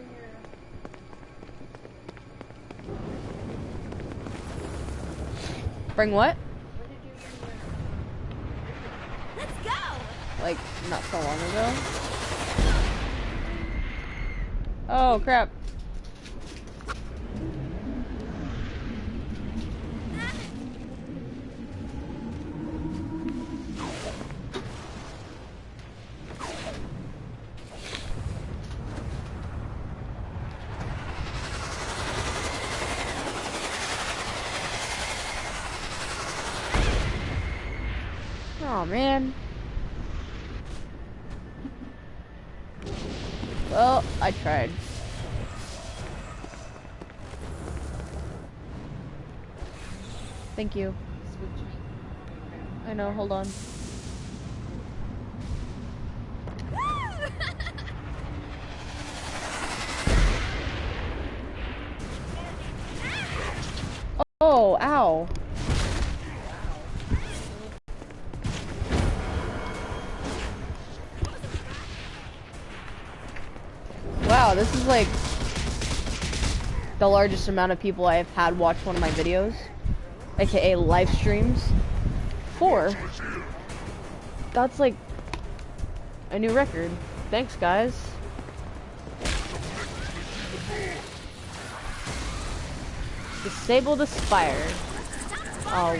Bring what? Let's go! Like, not so long ago? Oh, crap. Oh, man. Well, I tried. Thank you. I know, hold on. Oh, ow. Wow, this is like the largest amount of people I have had watch one of my videos, aka live streams. 4. That's like a new record. Thanks, guys. Disable the spire. Oh.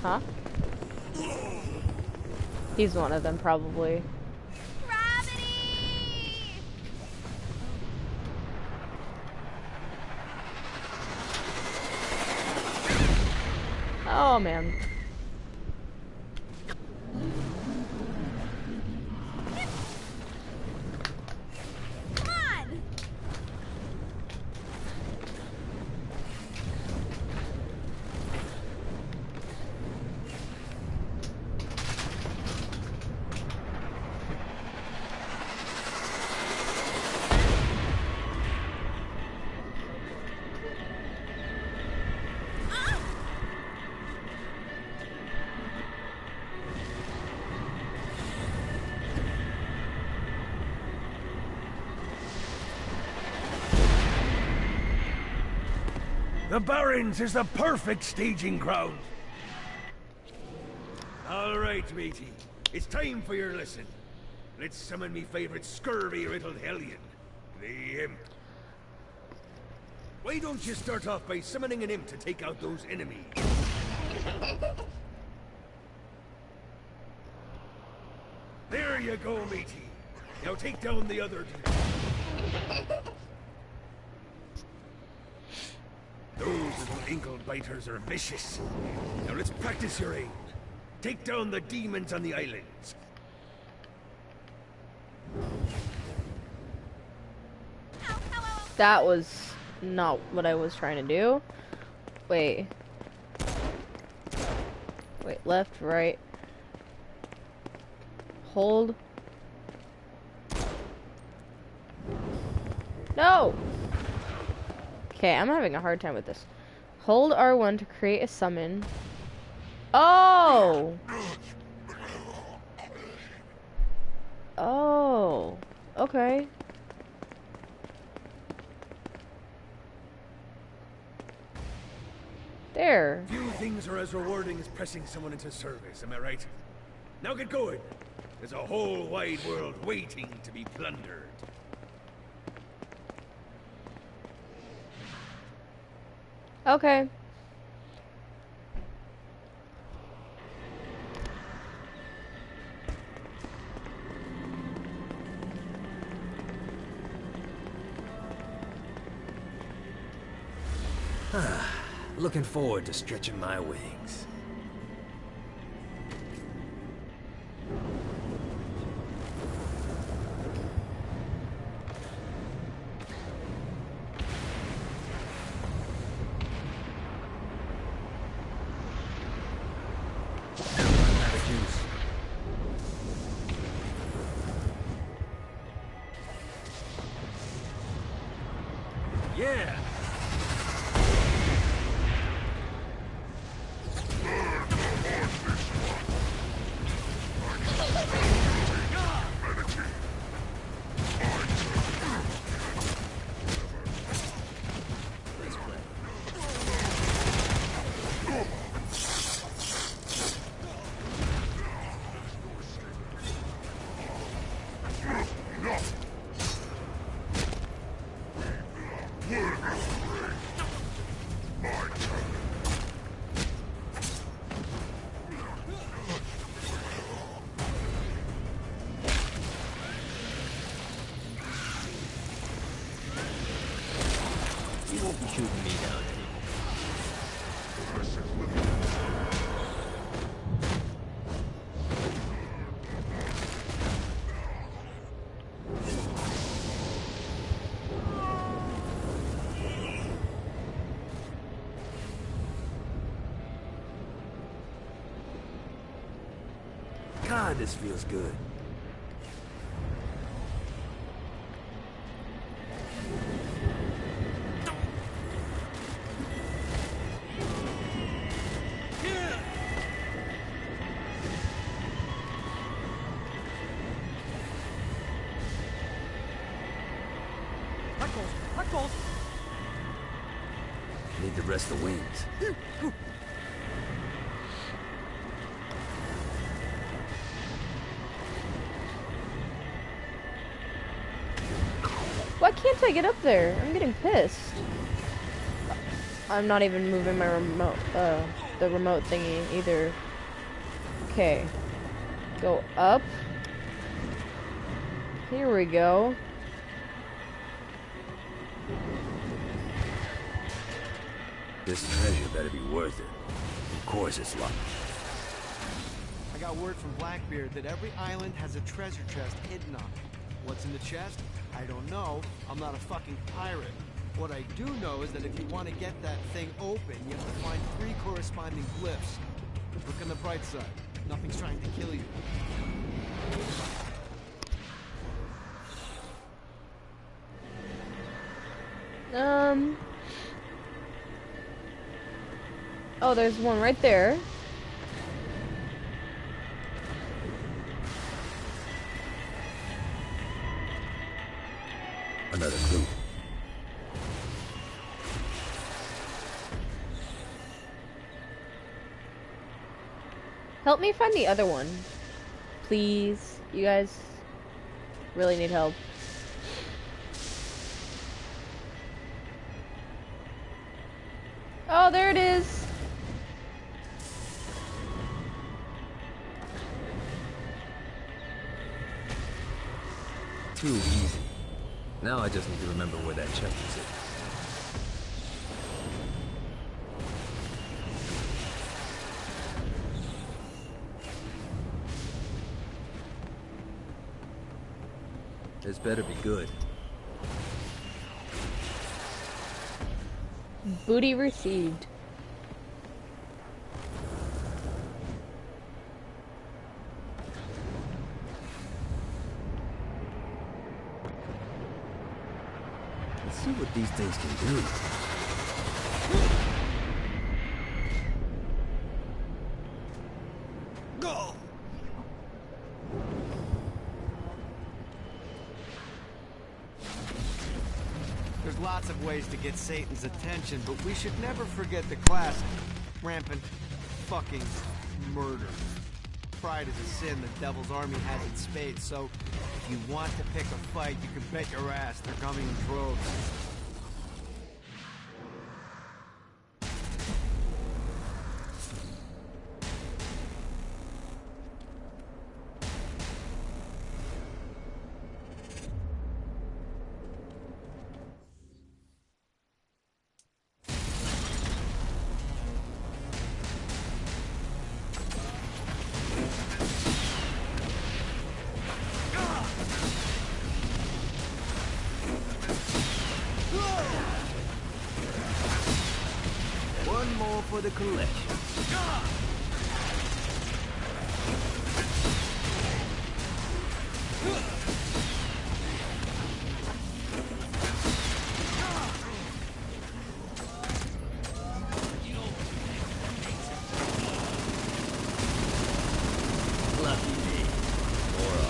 Huh? He's one of them, probably. Oh, man. Come on! The Barrens is the perfect staging ground. All right, matey. It's time for your lesson. Let's summon me favorite scurvy-riddled hellion, the Imp. Why don't you start off by summoning an Imp to take out those enemies? There you go, matey. Now take down the other two. Those little ankle biters are vicious. Now let's practice your aim. Take down the demons on the islands. That was not what I was trying to do. Wait. Wait, left, right. Hold. No! Okay, I'm having a hard time with this. Hold R1 to create a summon. Oh! Oh. Okay. There. Few things are as rewarding as pressing someone into service, am I right? Now get going. There's a whole wide world waiting to be plundered. Okay. Looking forward to stretching my wings. Yeah! You won't be shooting me down anymore. God, this feels good. Need to rest the wings. Why can't I get up there? I'm getting pissed. I'm not even moving my remote, the remote thingy either. Okay. Go up. Here we go. This treasure better be worth it. Of course it's luck. I got word from Blackbeard that every island has a treasure chest hidden on it. What's in the chest? I don't know. I'm not a fucking pirate. What I do know is that if you want to get that thing open, you have to find 3 corresponding glyphs. Look on the bright side. Nothing's trying to kill you. Oh, there's one right there. Another clue. Help me find the other one. Please. You guys really need help. Oh, there it is. Too easy. Now I just need to remember where that chest is. This better be good. Booty received. Let's see what these things can do. Go! There's lots of ways to get Satan's attention, but we should never forget the classic. Rampant fucking murder. Pride is a sin the devil's army has in spades, so if you want to pick a fight, you can bet your ass they're coming in droves. the collection. Lucky me. Or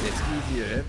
it's easier.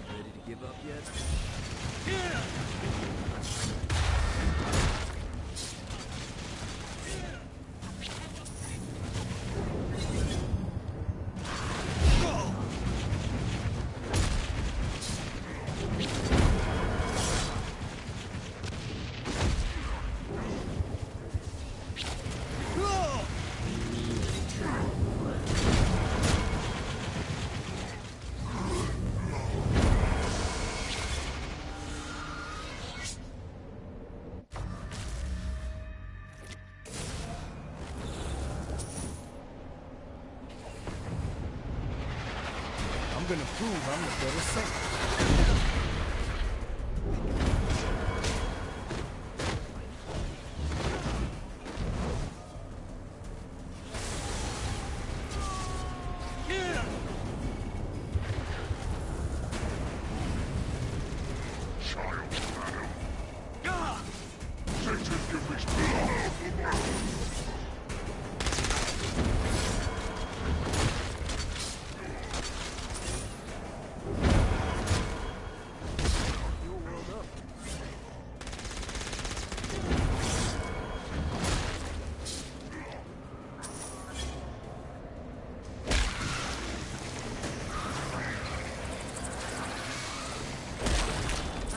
Ready to give up yet? I'm gonna prove I'm the better saint.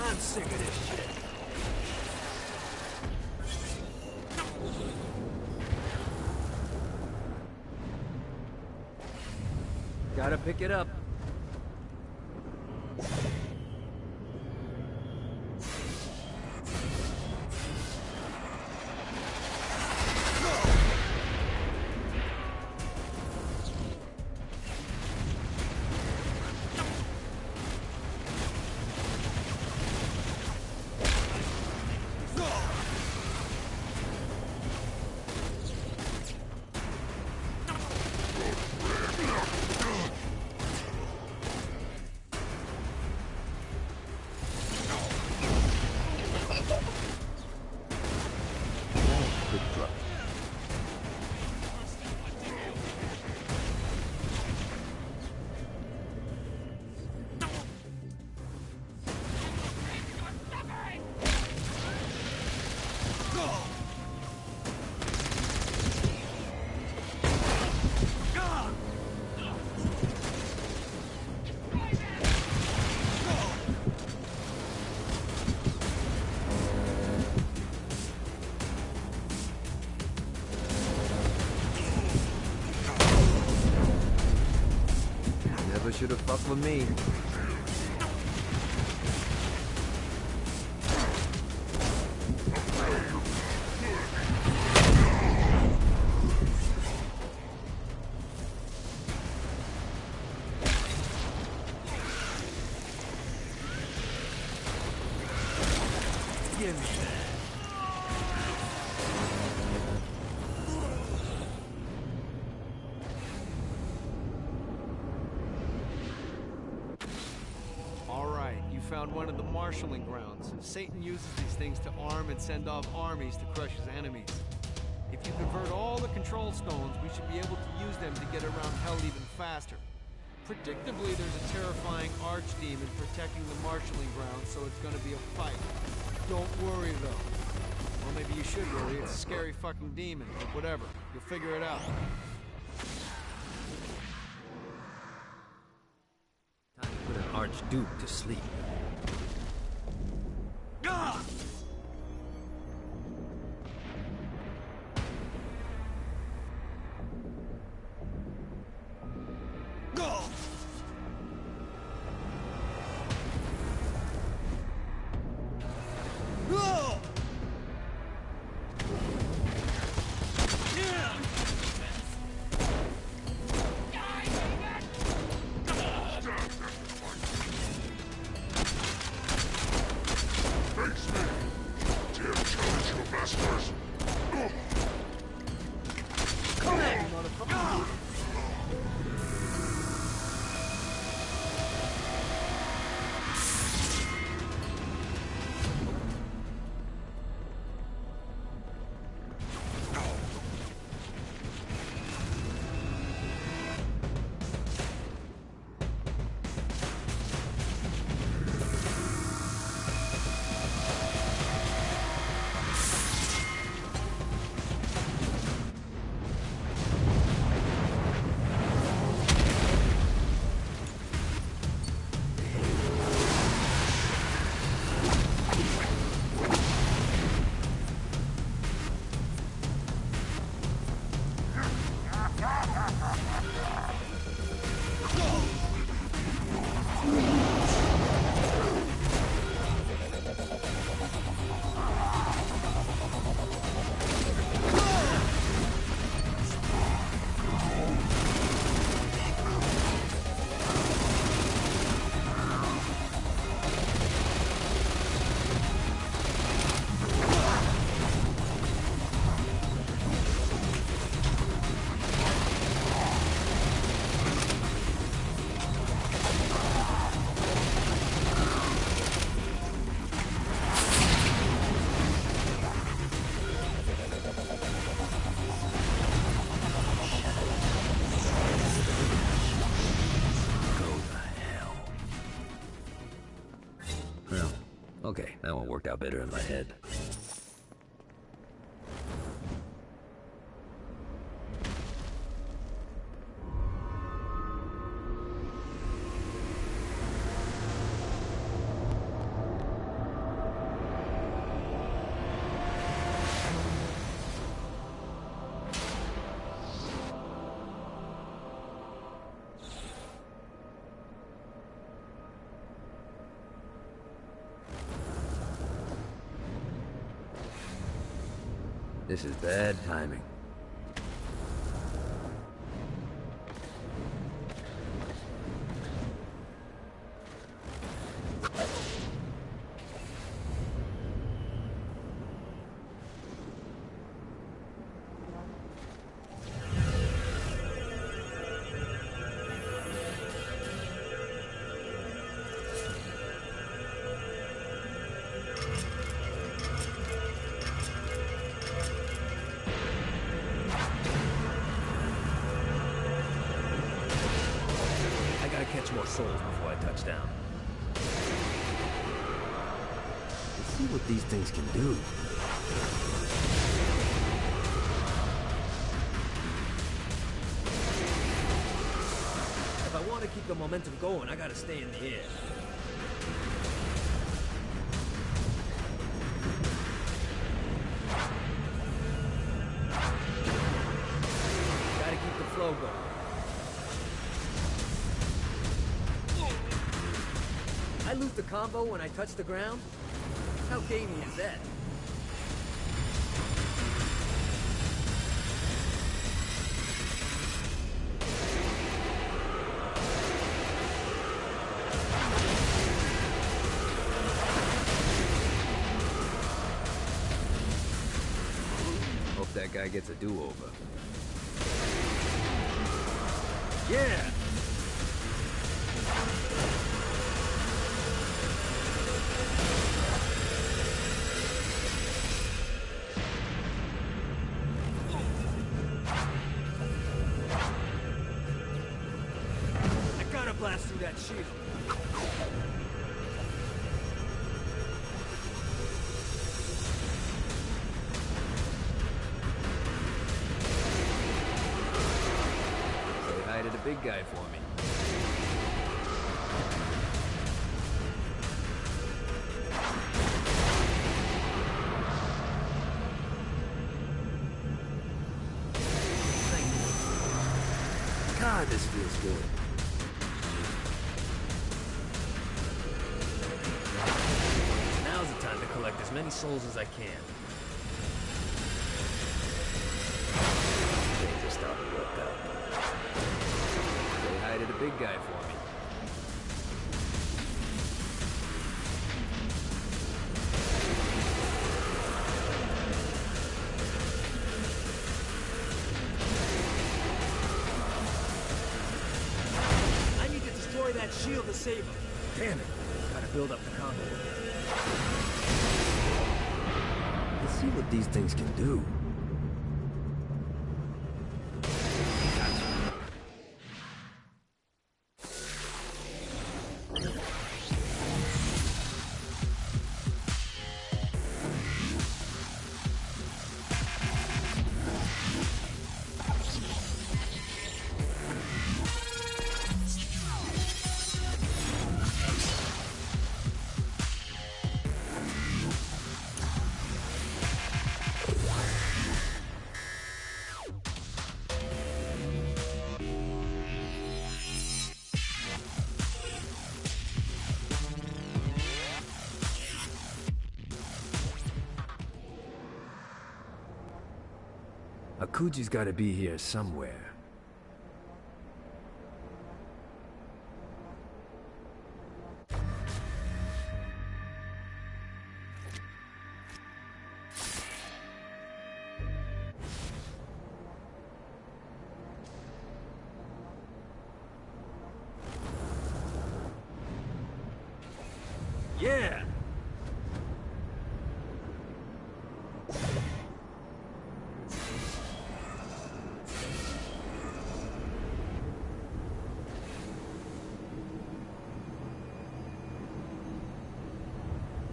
I'm sick of this shit. Gotta pick it up. should have fucked with me. Give me that. Found one of the marshalling grounds. Satan uses these things to arm and send off armies to crush his enemies. If you convert all the control stones, we should be able to use them to get around hell even faster. Predictably, there's a terrifying archdemon protecting the marshalling grounds, so it's gonna be a fight. Don't worry, though. Well, maybe you should worry. It's a scary fucking demon, but whatever. You'll figure it out. Time to put an archduke to sleep. Okay, that one worked out better in my head. This is bad timing. Catch more souls before I touch down. Let's see what these things can do. If I want to keep the momentum going, I gotta stay in the air. Gotta keep the flow going. I lose the combo when I touch the ground? How gamey is that? Hope that guy gets a do-over. Yeah! I gotta blast through that shield. Say hi to the big guy for me. God, this feels good. Now's the time to collect as many souls as I can. Things are starting to work out. Say hi to the big guy for me. That shield to save him. Damn it. Gotta build up the combo. Let's see what these things can do. Akuji's gotta be here somewhere. Yeah!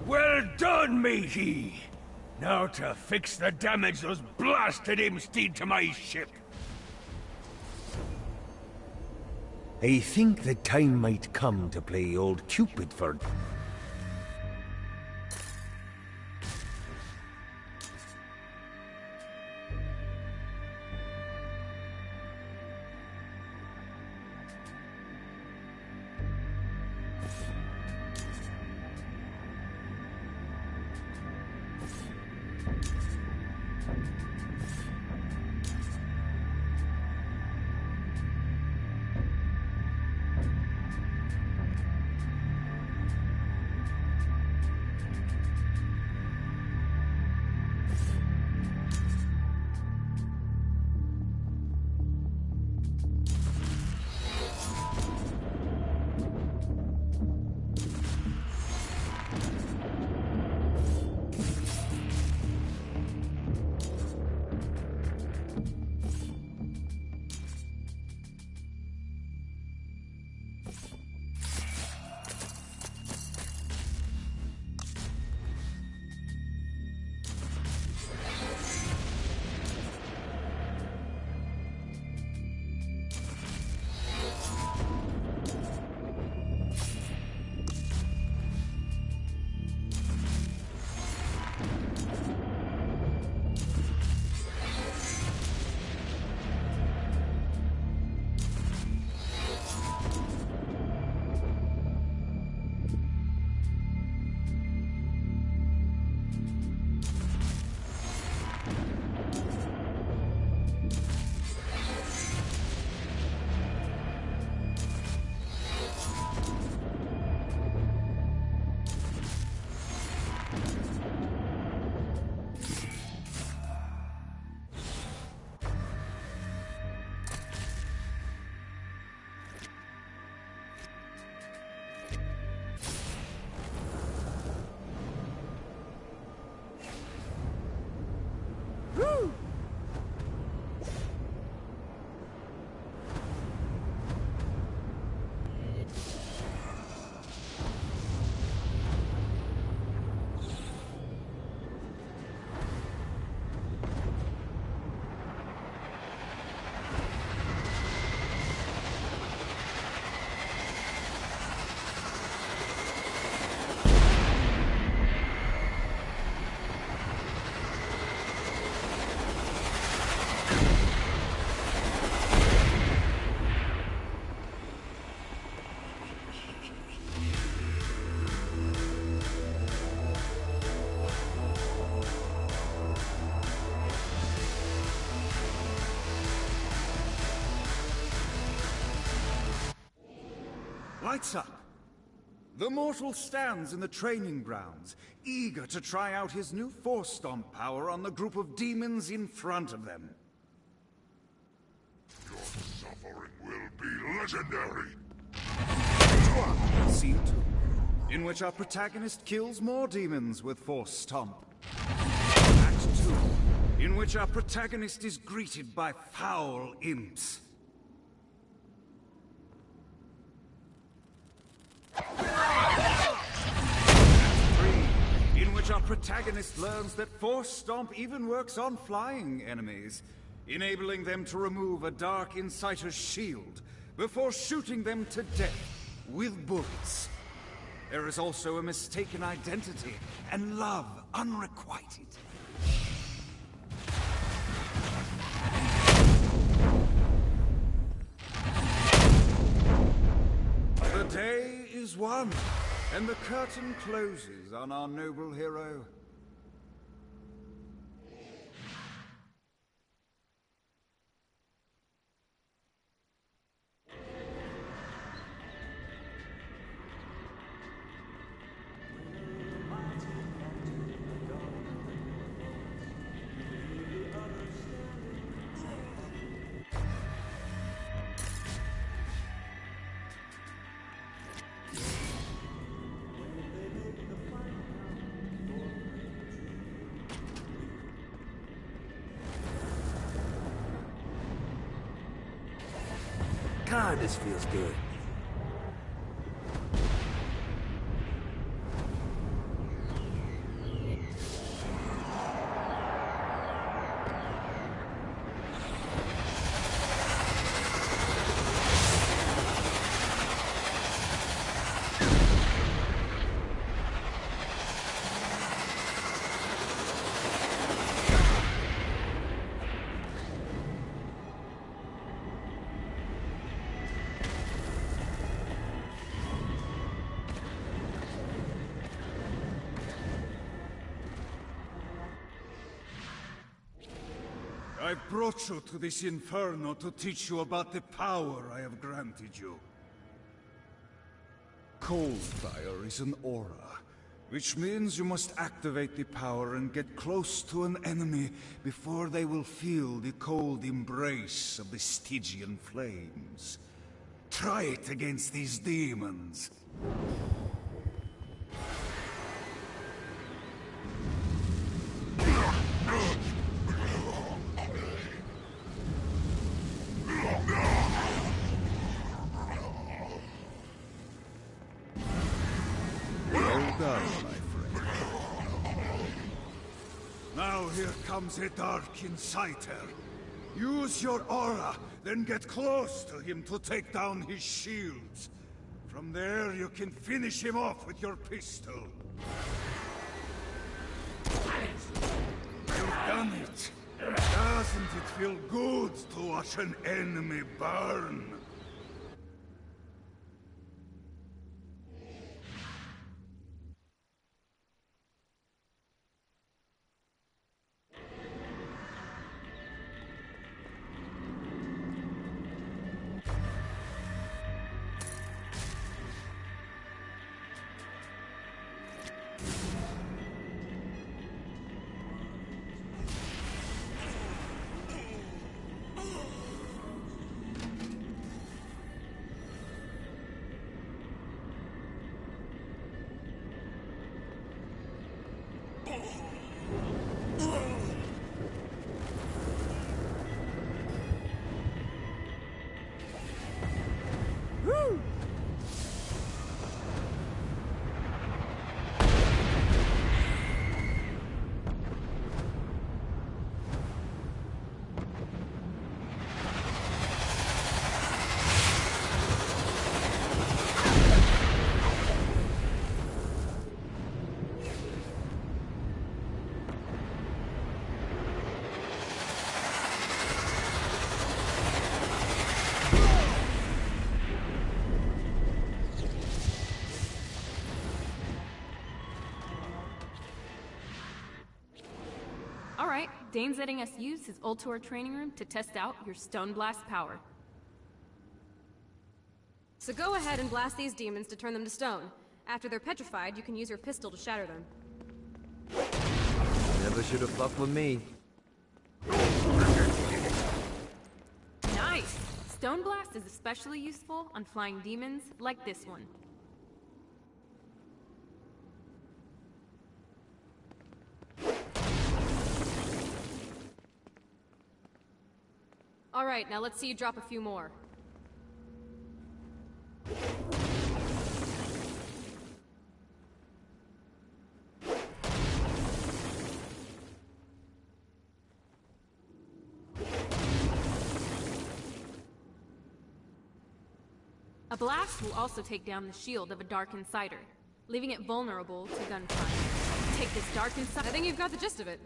Well done, matey! Now to fix the damage those blasted imps did to my ship. I think the time might come to play old Cupid for... Lights up. The mortal stands in the training grounds, eager to try out his new Force Stomp power on the group of demons in front of them. Your suffering will be legendary. Scene 2, in which our protagonist kills more demons with Force Stomp. Act 2, in which our protagonist is greeted by foul imps. In which our protagonist learns that Force Stomp even works on flying enemies, enabling them to remove a Dark Inciter's shield before shooting them to death with bullets. There is also a mistaken identity and love unrequited. The day is won, and the curtain closes on our noble hero. God, this feels good. I've brought you to this inferno to teach you about the power I have granted you. Cold fire is an aura, which means you must activate the power and get close to an enemy before they will feel the cold embrace of the Stygian flames. Try it against these demons. Now here comes a Dark Inciter. Use your aura, then get close to him to take down his shields. From there, you can finish him off with your pistol. You've done it. Doesn't it feel good to watch an enemy burn? Alright, Dane's letting us use his Ultor training room to test out your Stone Blast power. So go ahead and blast these demons to turn them to stone. After they're petrified, you can use your pistol to shatter them. Never should have fucked with me. Nice! Stone Blast is especially useful on flying demons like this one. Alright, now let's see you drop a few more. A blast will also take down the shield of a Dark Insider, leaving it vulnerable to gunfire. Take this Dark Insider. I think you've got the gist of it.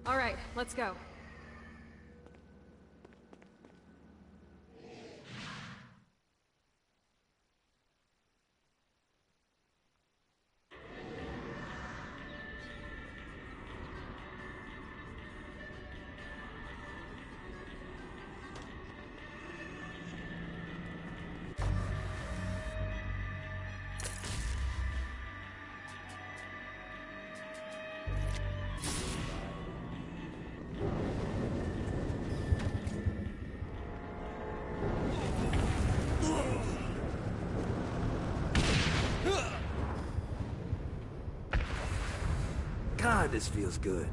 Alright, let's go. God, this feels good.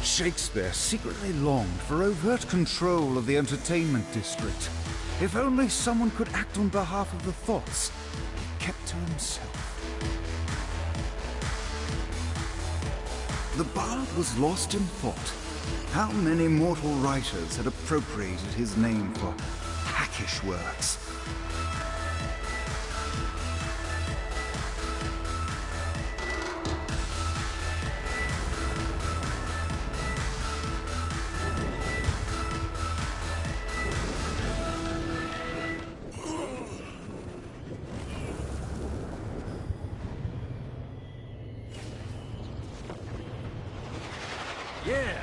Shakespeare secretly longed for overt control of the entertainment district. If only someone could act on behalf of the thoughts he kept to himself. The bard was lost in thought. How many mortal writers had appropriated his name for hackish works? Yeah!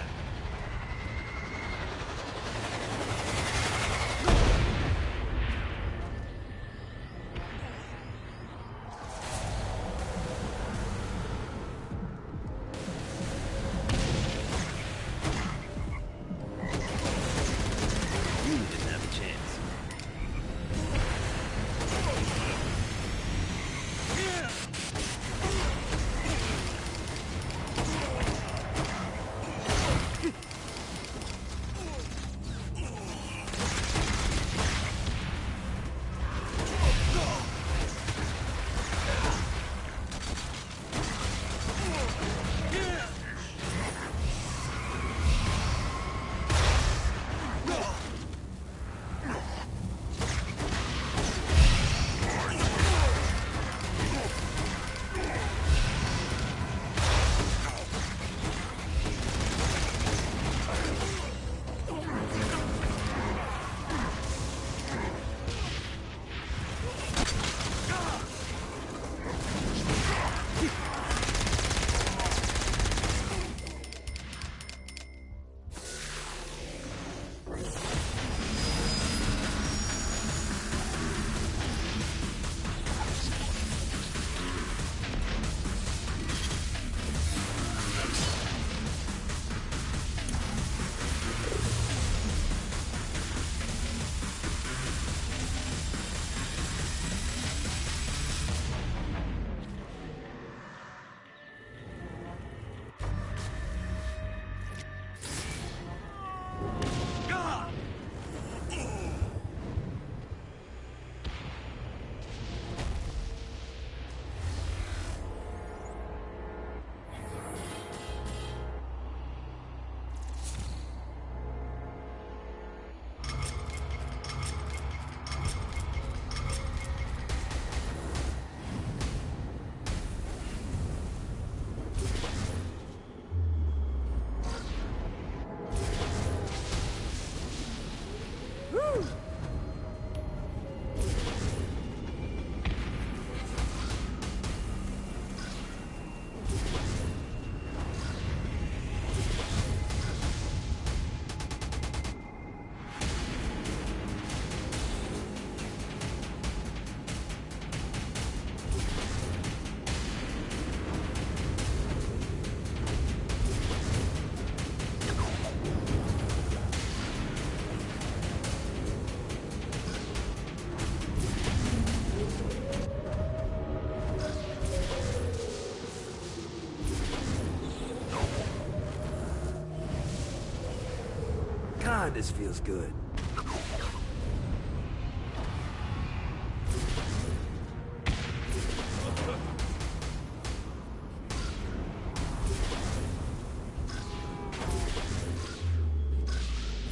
This feels good.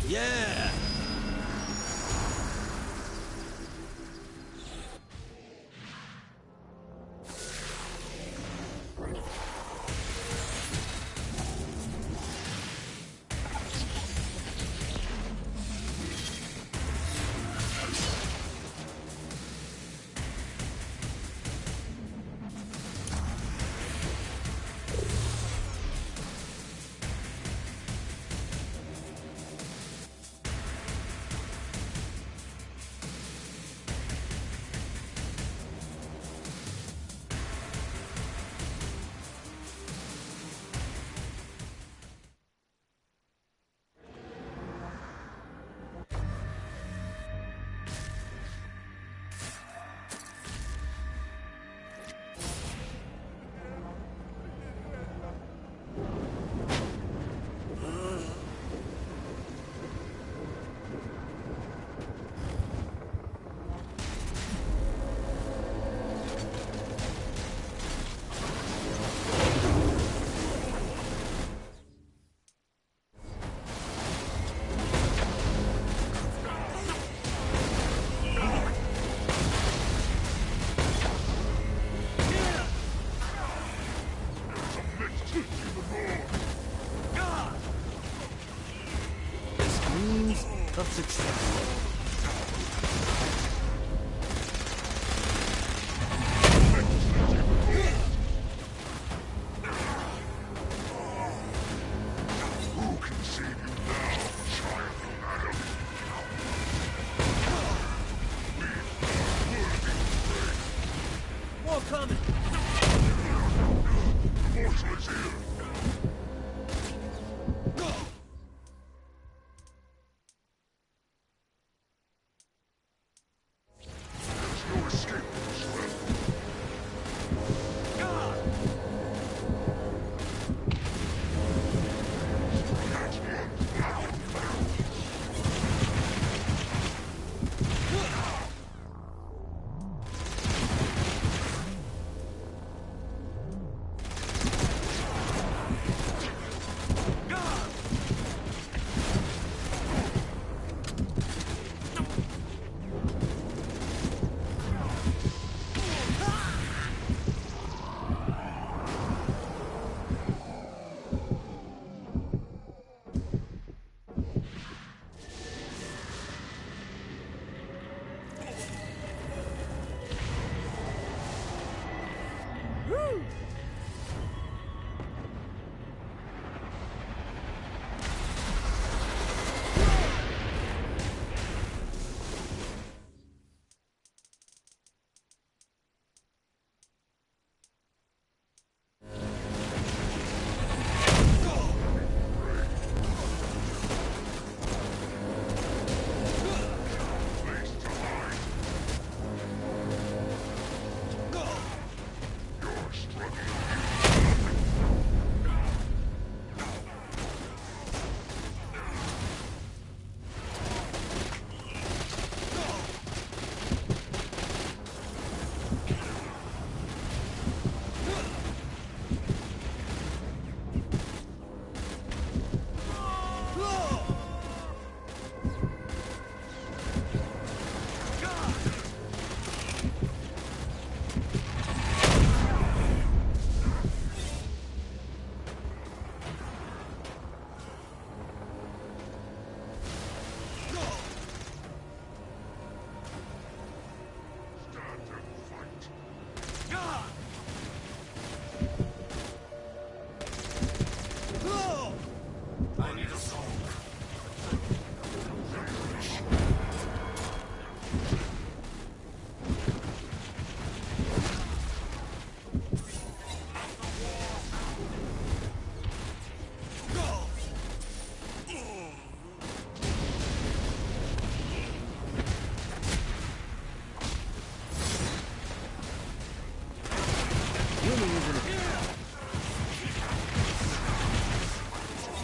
Yeah! Of success. Who can save you now, child of Adam? More coming! Voiceless here! No escape from this realm.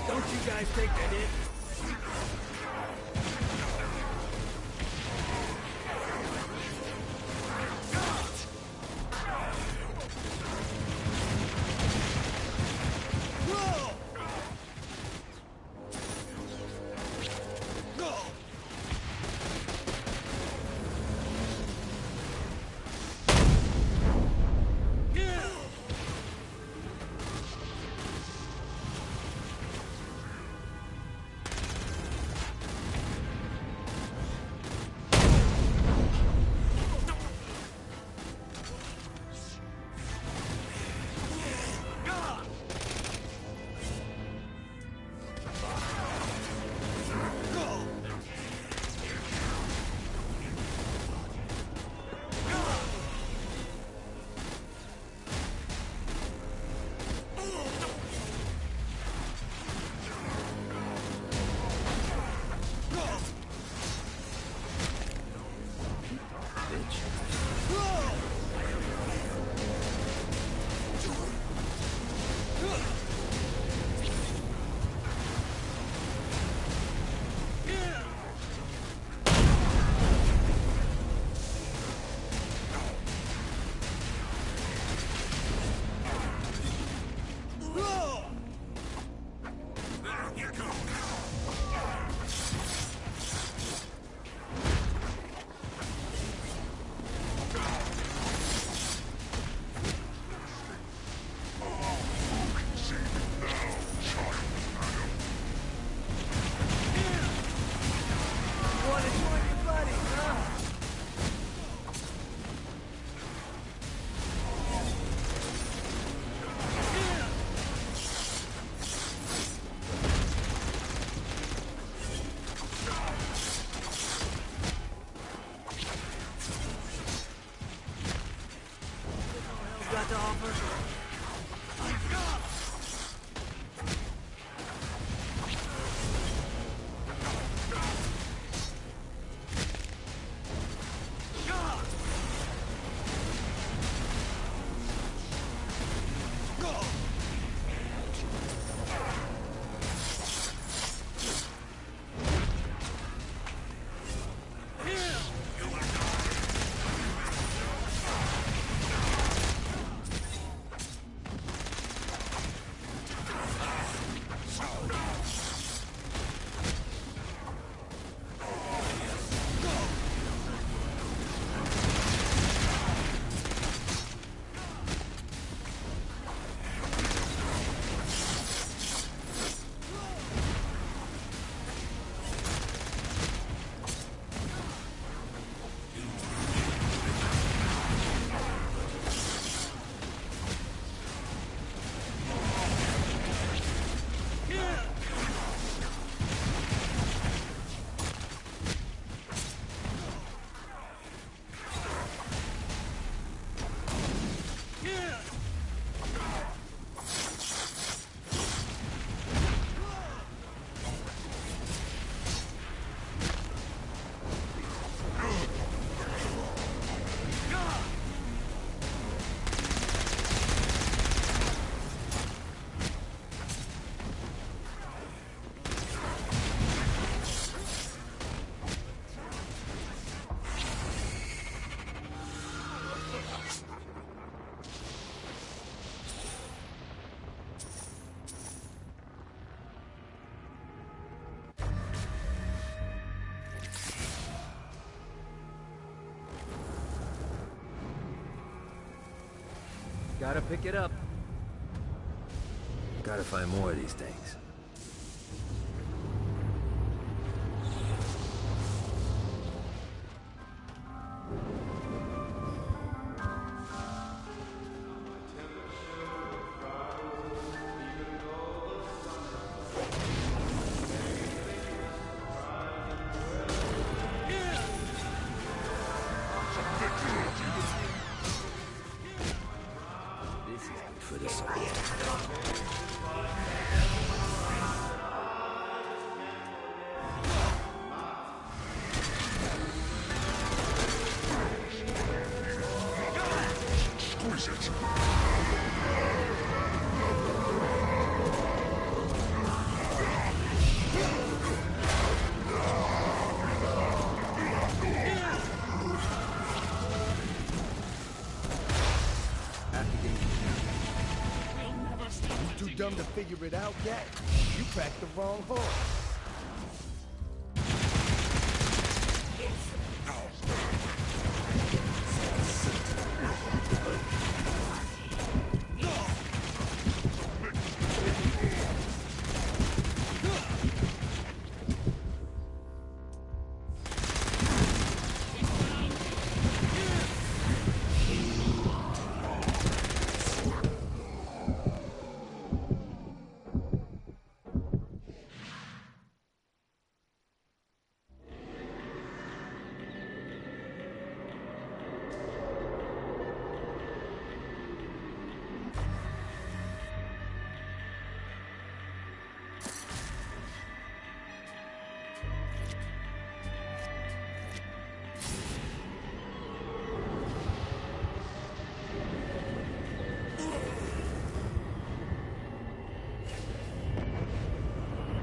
Don't you guys take that in? got to offer? Gotta pick it up. Gotta find more of these things. Dumb to figure it out yet? You backed the wrong horse.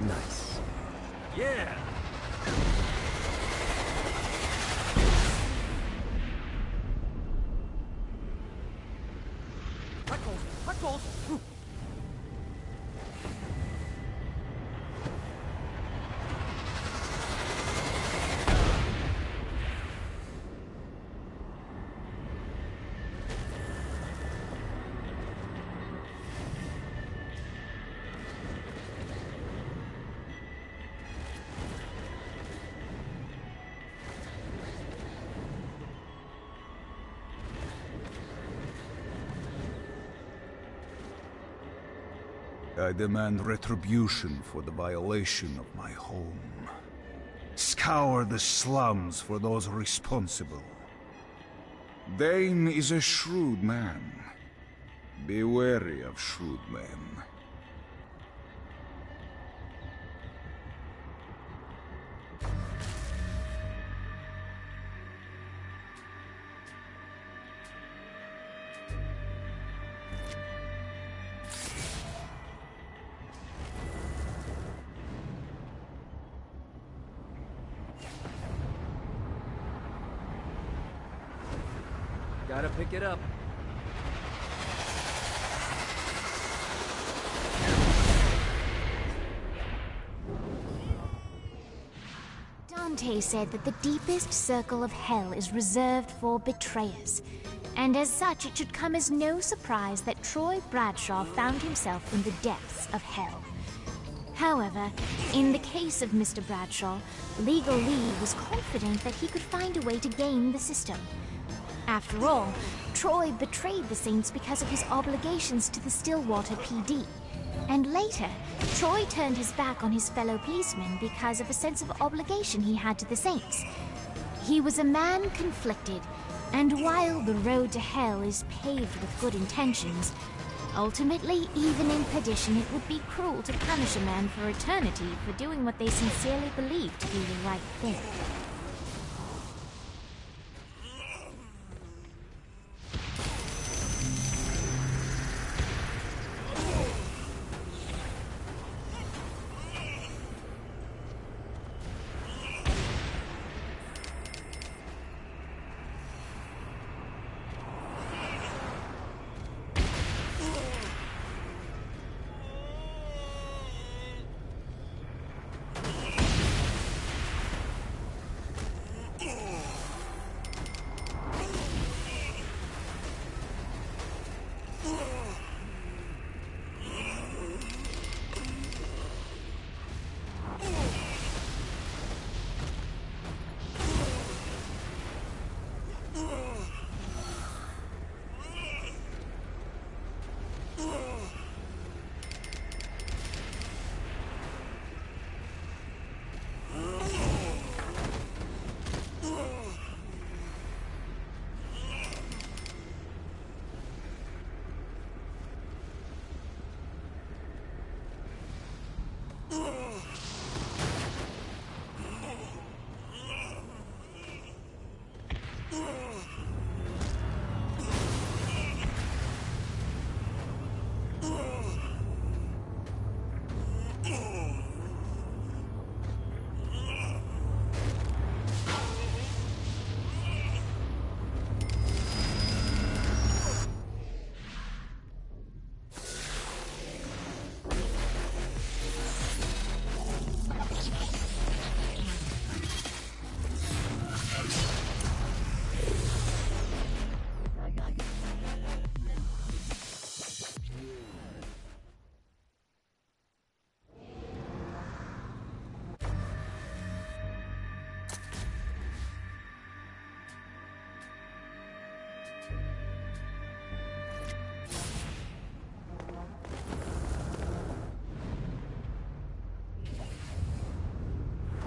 Nice. Yeah! Hot goals! Hot goals! I demand retribution for the violation of my home. Scour the slums for those responsible. Dane is a shrewd man. Be wary of shrewd men. Gotta pick it up. Dante said that the deepest circle of hell is reserved for betrayers, and as such it should come as no surprise that Troy Bradshaw found himself in the depths of hell. However, in the case of Mr. Bradshaw, Legal Lee was confident that he could find a way to game the system. After all, Troy betrayed the Saints because of his obligations to the Stillwater PD. And later, Troy turned his back on his fellow policemen because of a sense of obligation he had to the Saints. He was a man conflicted, and while the road to hell is paved with good intentions, ultimately, even in perdition, it would be cruel to punish a man for eternity for doing what they sincerely believed to be the right thing.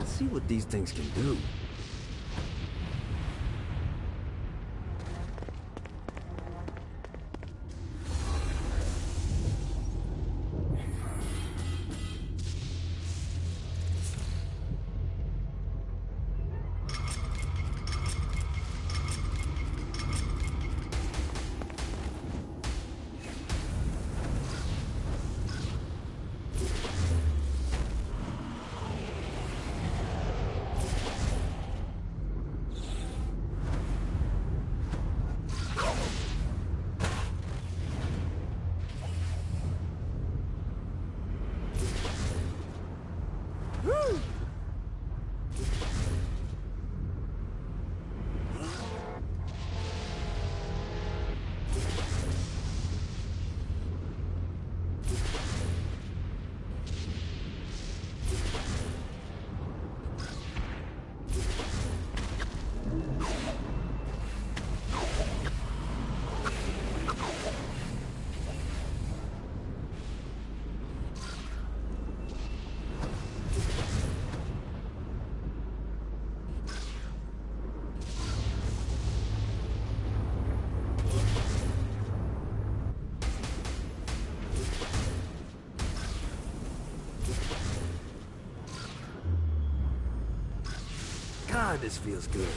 See what these things can do. God, this feels good.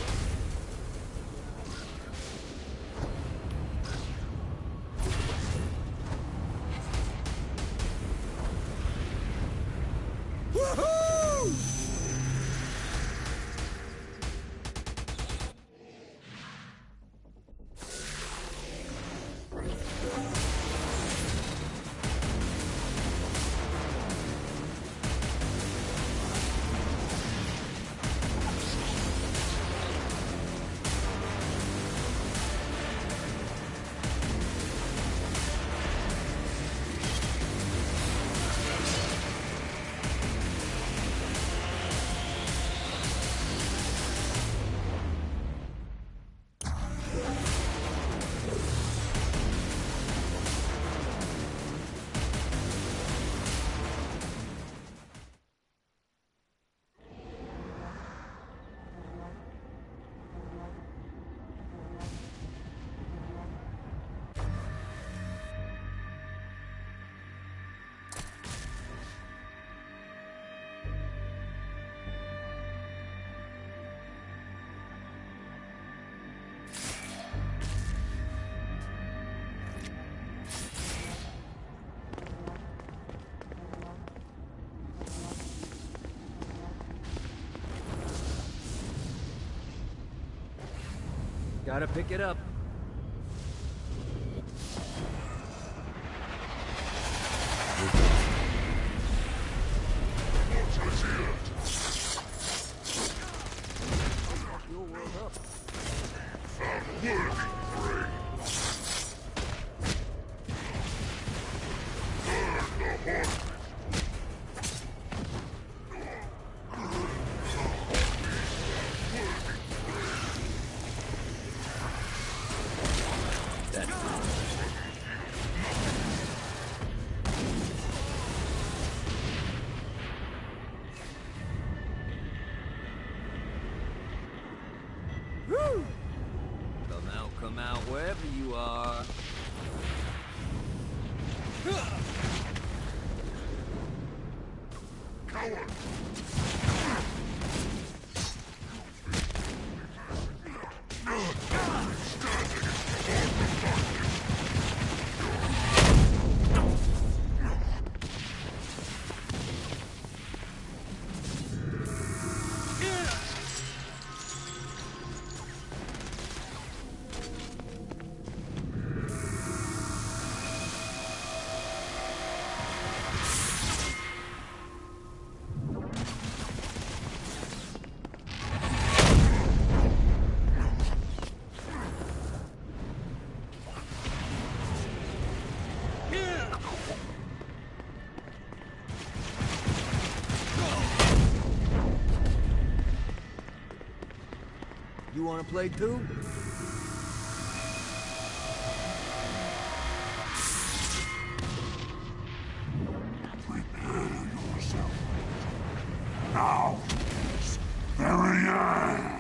Gotta pick it up. Your world up. Found worthy prey. Burn the heart. Come out, wherever you are. Coward! You wanna play too? Prepare yourself. Now, very end.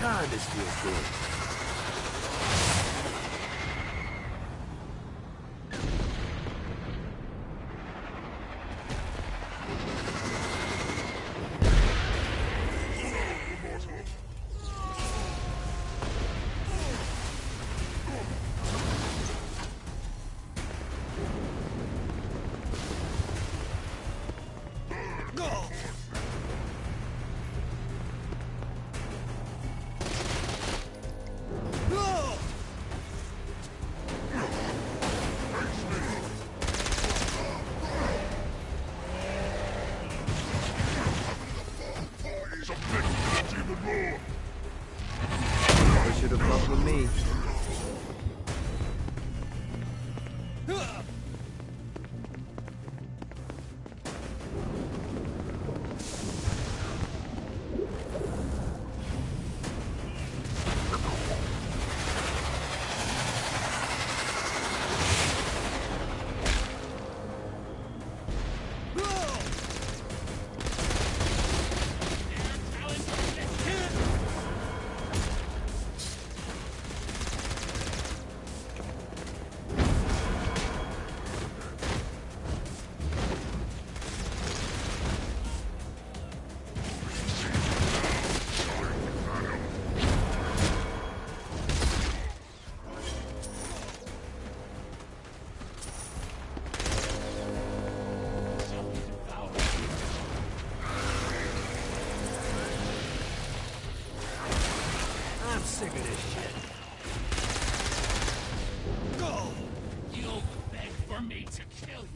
God, this feels good. Should have fucked with me. I'm sick of this shit. Go! You'll beg for me to kill you.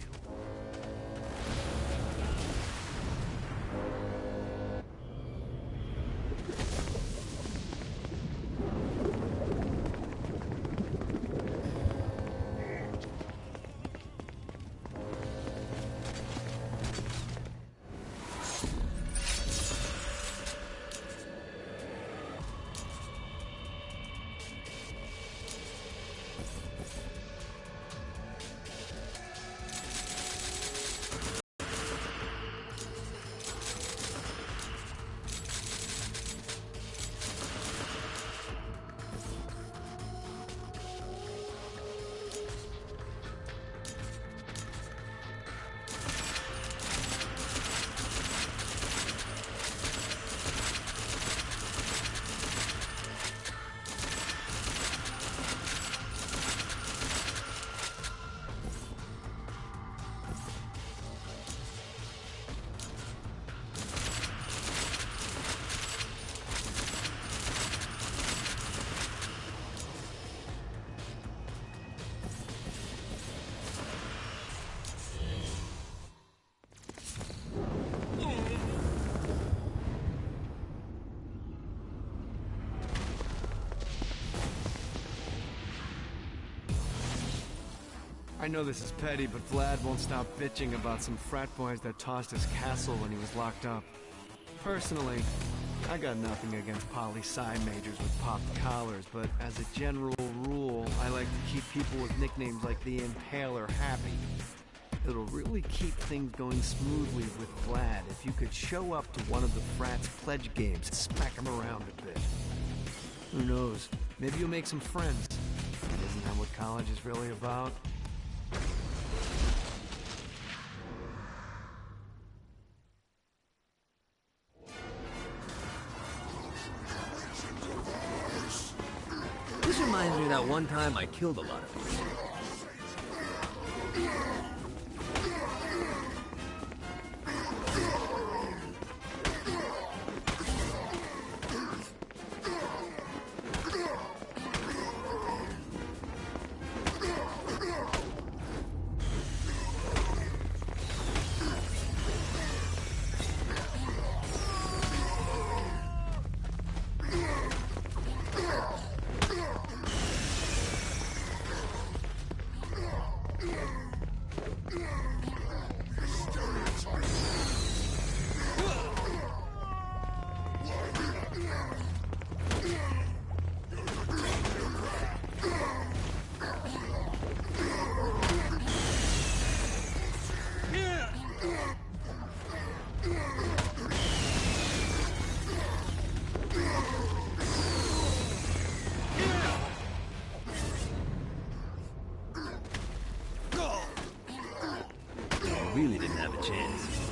I know this is petty, but Vlad won't stop bitching about some frat boys that tossed his castle when he was locked up. Personally, I got nothing against poli-sci majors with popped collars, but as a general rule, I like to keep people with nicknames like the Impaler happy. It'll really keep things going smoothly with Vlad if you could show up to one of the frat's pledge games and smack him around a bit. Who knows, maybe you'll make some friends. Isn't that what college is really about? This reminds me of that one time I killed a lot of people. really didn't have a chance.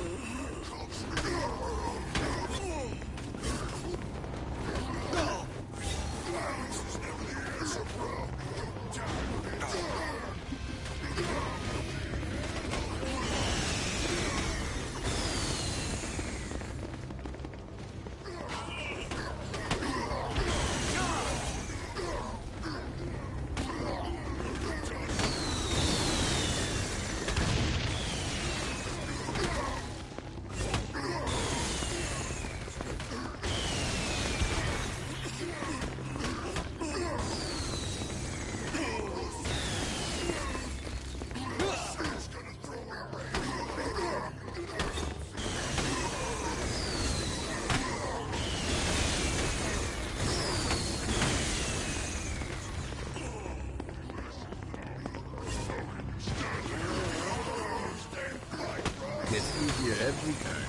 Gets easier every time.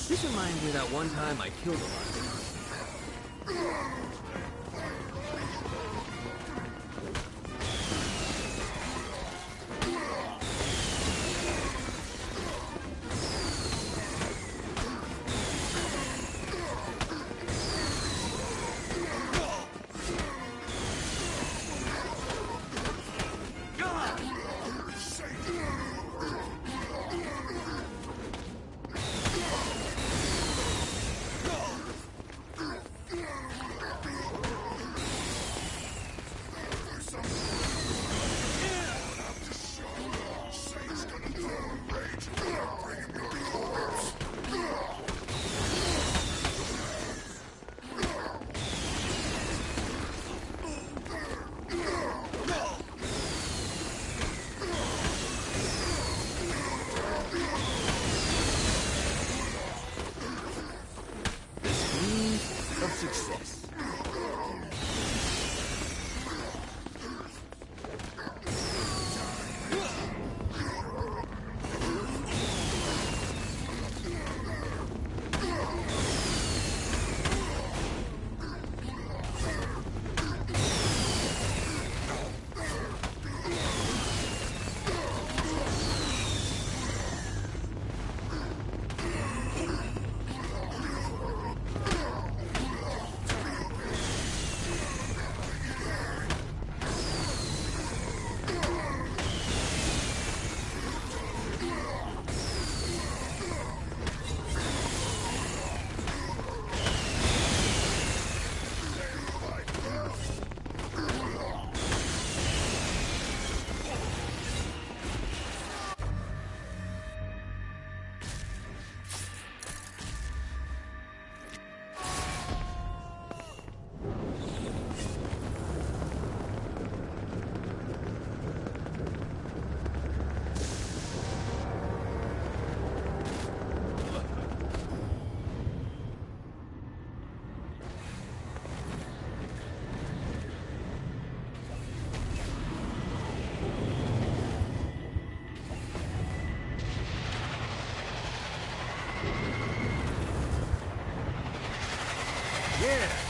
This reminds me of that one time I killed a lot of them. Of success. Yeah.